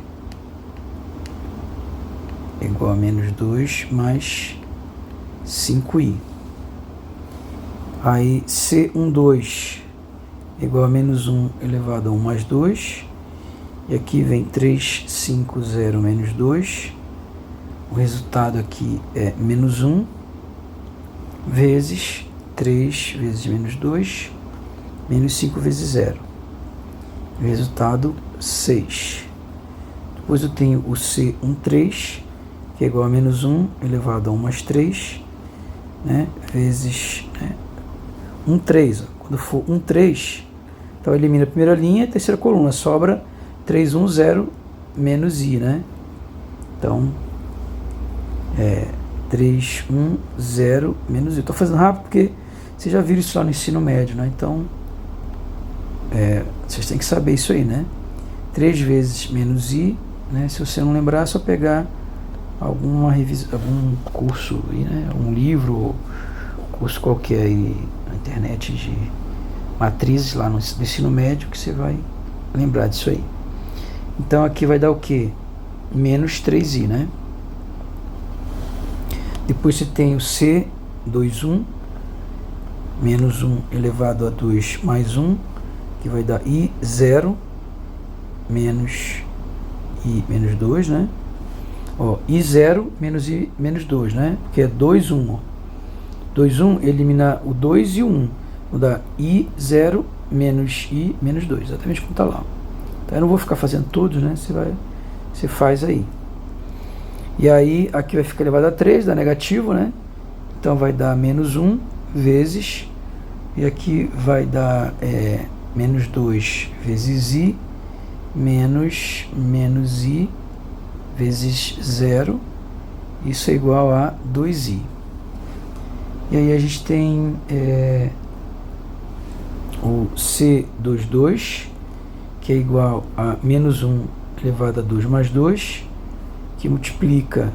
é igual a menos 2 mais 5i. Aí C12 é igual a menos 1 elevado a 1 mais 2. E aqui vem 3, 5, 0 menos 2. O resultado aqui é menos 1 vezes 3 vezes menos 2, menos 5 vezes 0. O resultado 6. Depois eu tenho o C13, que é igual a menos 1 elevado a 1 mais 3, né, vezes 1, 3. Ó. Quando for 1, 3, então elimina a primeira linha e a terceira coluna, sobra 3, 1, 0 menos I, né? Então, 3, 1, 0 menos I. Estou fazendo rápido porque vocês já viram isso lá no ensino médio, né? Então, vocês têm que saber isso aí, né? 3 vezes menos I, né? Se você não lembrar, é só pegar algum curso aí, né? Um livro, curso qualquer aí na internet de matrizes lá no ensino médio que você vai lembrar disso aí. Então aqui vai dar o que? Menos 3i, né? Depois você tem o C21, menos 1 elevado a 2 mais 1, que vai dar I0 menos I menos 2, né? Ó, I0 menos I menos 2, né? Porque é 2, 1. Ó. 2, 1 elimina o 2 e o 1. Vou dar I0 menos I menos 2, exatamente como está lá. Então eu não vou ficar fazendo todos, né? Você faz aí. E aí aqui vai ficar elevado a 3, dá negativo, né? Então vai dar menos 1 vezes, e aqui vai dar menos 2 vezes I, menos I vezes 0, isso é igual a 2i. E aí a gente tem o C22, que é igual a menos 1 elevado a 2 mais 2, que multiplica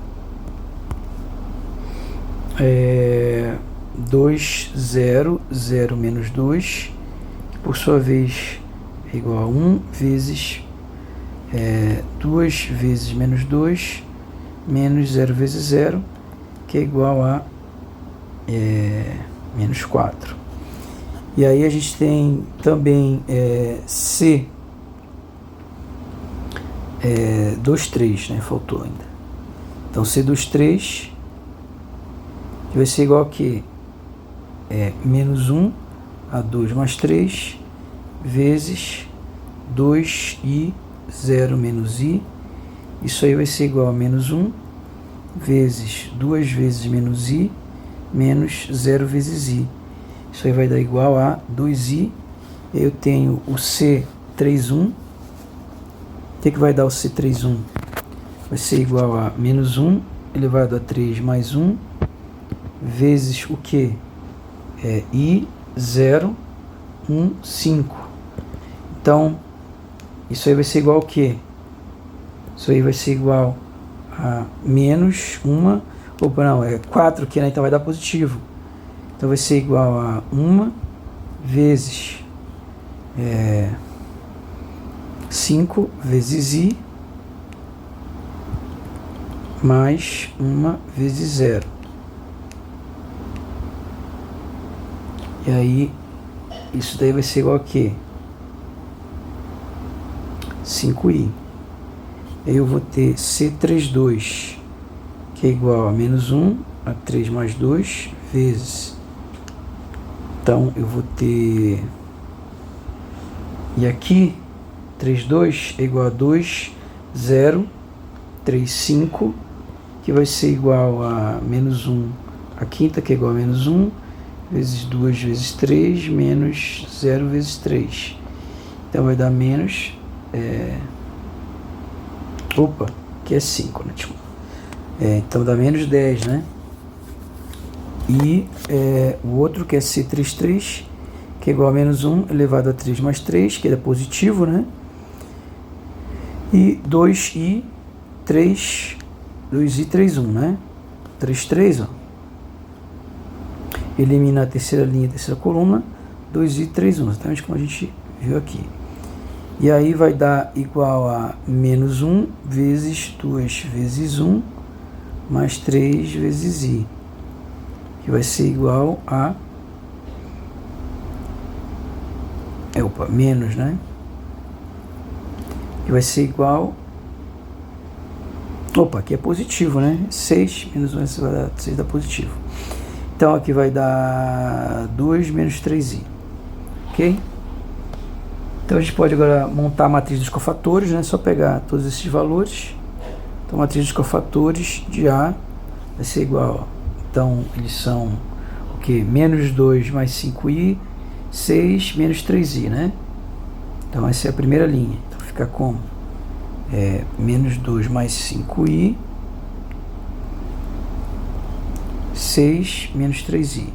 2, 0, 0 menos 2, que por sua vez é igual a 1 vezes 2 vezes menos 2, menos 0 vezes 0, que é igual a menos 4. E aí a gente tem também C 23, né? Faltou ainda. Então C23 vai ser igual a que? Menos 1 a 2 mais 3 vezes 2i 0 menos i. Isso aí vai ser igual a menos 1 vezes 2 vezes menos i menos 0 vezes i. Isso aí vai dar igual a 2i. Eu tenho o C31. O que vai dar o C31? Vai ser igual a menos 1 elevado a 3 mais 1 vezes o que? I0, 1, 5. Então, isso aí vai ser igual ao que? Isso aí vai ser igual a menos 1, opa, não, 4 aqui, né? Então vai dar positivo. Então vai ser igual a 1 vezes 5 vezes I mais 1 vezes 0. E aí, isso daí vai ser igual a quê? 5i. Aí eu vou ter C32, que é igual a menos 1 a 3 mais 2, vezes. Então, eu vou ter... E aqui, 32 é igual a 2, 0, 3, 5, que vai ser igual a menos 1, a quinta, que é igual a menos 1, vezes 2 vezes 3, menos 0 vezes 3. Então vai dar menos... que é 5, né? Então dá menos 10, né? E o outro que é C33, que é igual a menos 1 elevado a 3 mais 3, que é positivo, né? E 2i, 3, 2i, 3, 1, né? 3, 3, ó. Elimina a terceira linha, a terceira coluna, 2i, 3, 1, exatamente como a gente viu aqui. E aí vai dar igual a menos 1 vezes 2 vezes 1, mais 3 vezes i, que vai ser igual a... menos, né? Que vai ser igual... aqui é positivo, né? 6 menos 1 vai dar 6, dá positivo. Então aqui vai dar 2 menos 3i. Ok? Então a gente pode agora montar a matriz dos cofatores, né? Só pegar todos esses valores. Então a matriz dos cofatores de A vai ser igual, ó. Então eles são o que? Menos 2 mais 5i, 6 menos 3i, né? Então essa é a primeira linha. Então fica como? Menos 2 mais 5i, 6 menos 3i.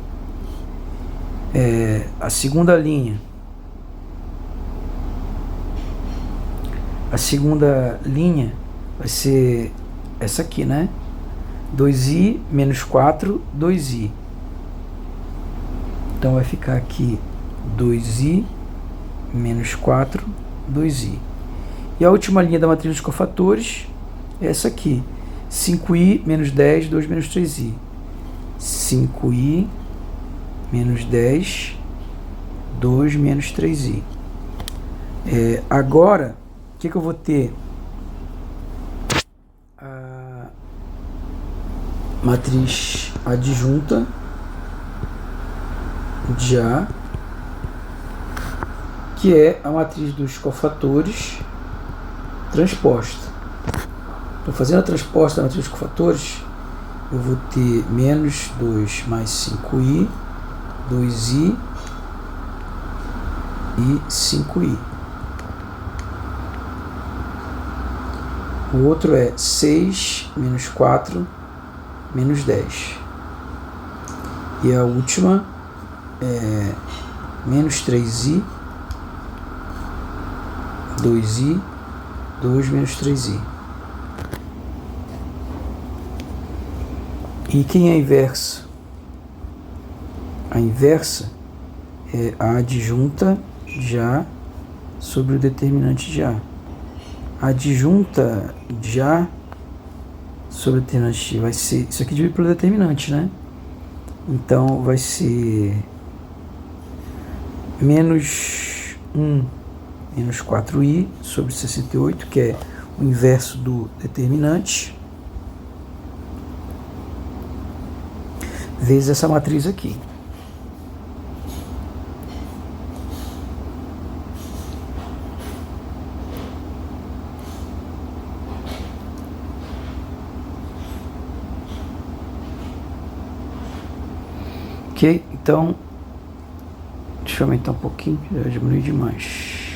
A segunda linha. A segunda linha vai ser essa aqui, né? 2i menos 4, 2i. Então vai ficar aqui 2i menos 4, 2i. E a última linha da matriz dos cofatores é essa aqui. 5i menos 10, 2 menos 3i. 5i menos 10, 2 menos 3i. Agora, o que eu vou ter? A matriz adjunta de A, que é a matriz dos cofatores transposta. Então, fazendo a transposta da matriz dos cofatores, eu vou ter menos 2 mais 5i, 2i e 5i. O outro é 6 menos 4 menos 10. E a última é menos 3i, 2i, 2 menos 3i. E quem é a inversa? A inversa é a adjunta de A sobre o determinante de A. A adjunta de A sobre o determinante vai ser... Isso aqui dividido pelo determinante, né? Então vai ser menos 1 menos 4i sobre 68, que é o inverso do determinante, vezes essa matriz aqui. Ok? Então, deixa eu aumentar um pouquinho, já diminui demais.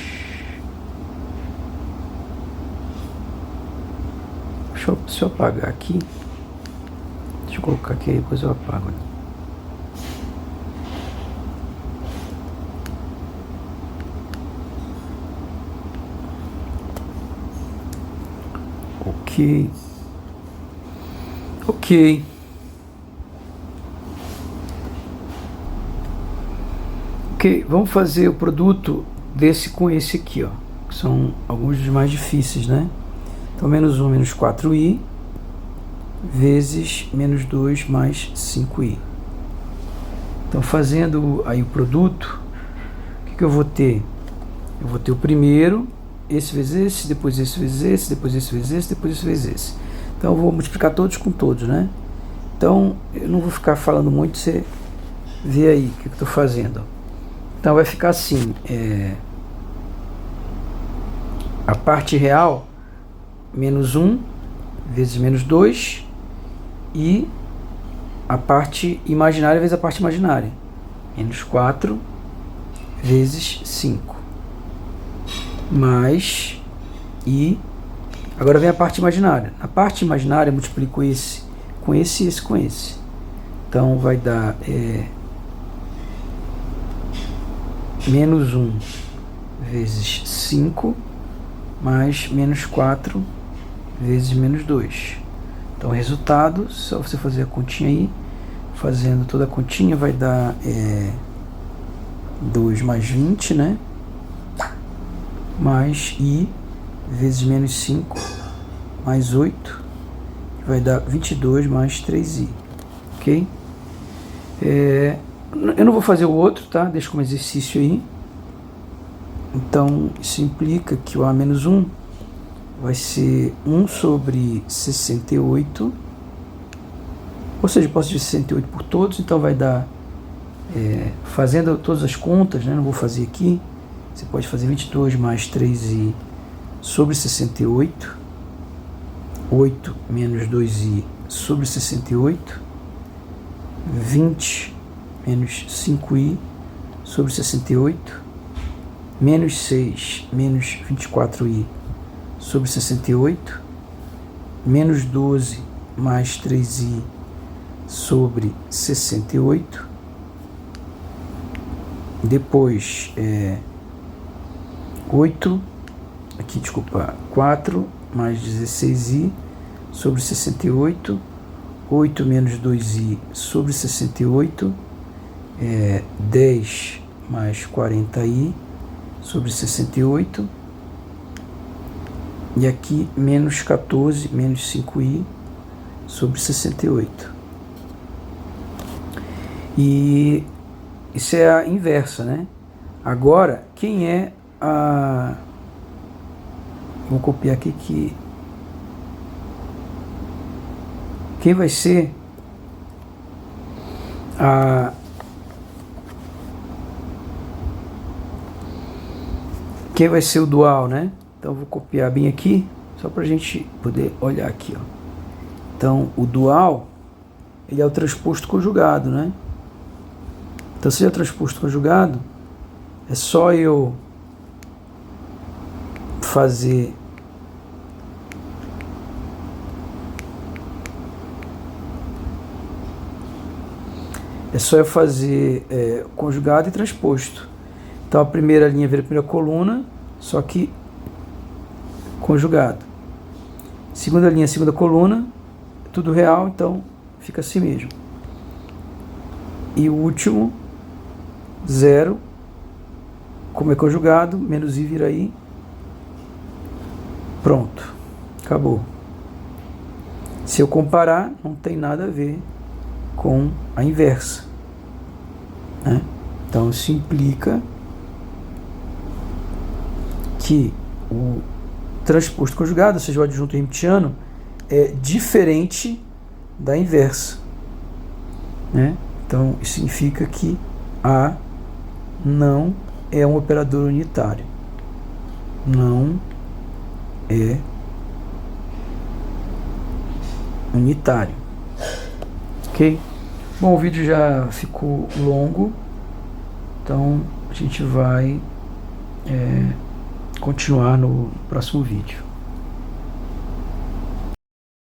Deixa eu apagar aqui. Deixa eu colocar aqui, depois eu apago. Ok. Ok. Ok, vamos fazer o produto desse com esse aqui, ó. Que são alguns dos mais difíceis, né? Então, menos 1 menos 4i vezes menos 2 mais 5i. Então, fazendo aí o produto, o que eu vou ter? Eu vou ter o primeiro, esse vezes esse, depois esse vezes esse, depois esse vezes esse, depois esse vezes esse. Então, eu vou multiplicar todos com todos, né? Então, eu não vou ficar falando muito, você vê aí o que eu estou fazendo. Então, vai ficar assim, a parte real, menos 1 vezes menos 2, e a parte imaginária vezes a parte imaginária, menos 4 vezes 5, mais, e agora vem a parte imaginária. A parte imaginária eu multiplico esse com esse e esse com esse. Então vai dar menos 1 vezes 5 mais menos 4 vezes menos 2. Então o resultado, só você fazer a continha aí, fazendo toda a continha, vai dar 2 mais 20, né? Mais i vezes menos 5 mais 8, vai dar 22 mais 3i, ok? Eu não vou fazer o outro, tá? Deixa como exercício aí. Então, isso implica que o a menos 1 vai ser 1 sobre 68, ou seja, eu posso dividir 68 por todos, então vai dar, fazendo todas as contas, né? Não vou fazer aqui, você pode fazer 22 mais 3i sobre 68, 8 menos 2i sobre 68, 20 menos 5i sobre 68, menos 6 menos 24i sobre 68, menos 12 mais 3i sobre 68, depois 4 mais 16i sobre 68, 8 menos 2i sobre 68, 10 mais 40i sobre 68, e aqui menos 14 menos 5i sobre 68. E isso é a inversa, né? Agora, quem é a... Vou copiar aqui que... Quem vai ser a... Quem vai ser o dual, né? Então, vou copiar bem aqui, só para a gente poder olhar aqui, ó. Então, o dual, ele é o transposto conjugado, né? Então, se é o transposto conjugado, é só eu fazer conjugado e transposto. Então a primeira linha vira a primeira coluna, só que conjugado. Segunda linha, segunda coluna, tudo real, então fica assim mesmo. E o último, 0, como é conjugado, menos i vira i. Pronto, acabou. Se eu comparar, não tem nada a ver com a inversa, né? Então isso implica que o transposto conjugado, ou seja, o adjunto hermitiano, é diferente da inversa, né? Então isso significa que A não é um operador unitário, não é unitário, ok? Bom, o vídeo já ficou longo, então a gente vai continuar no próximo vídeo.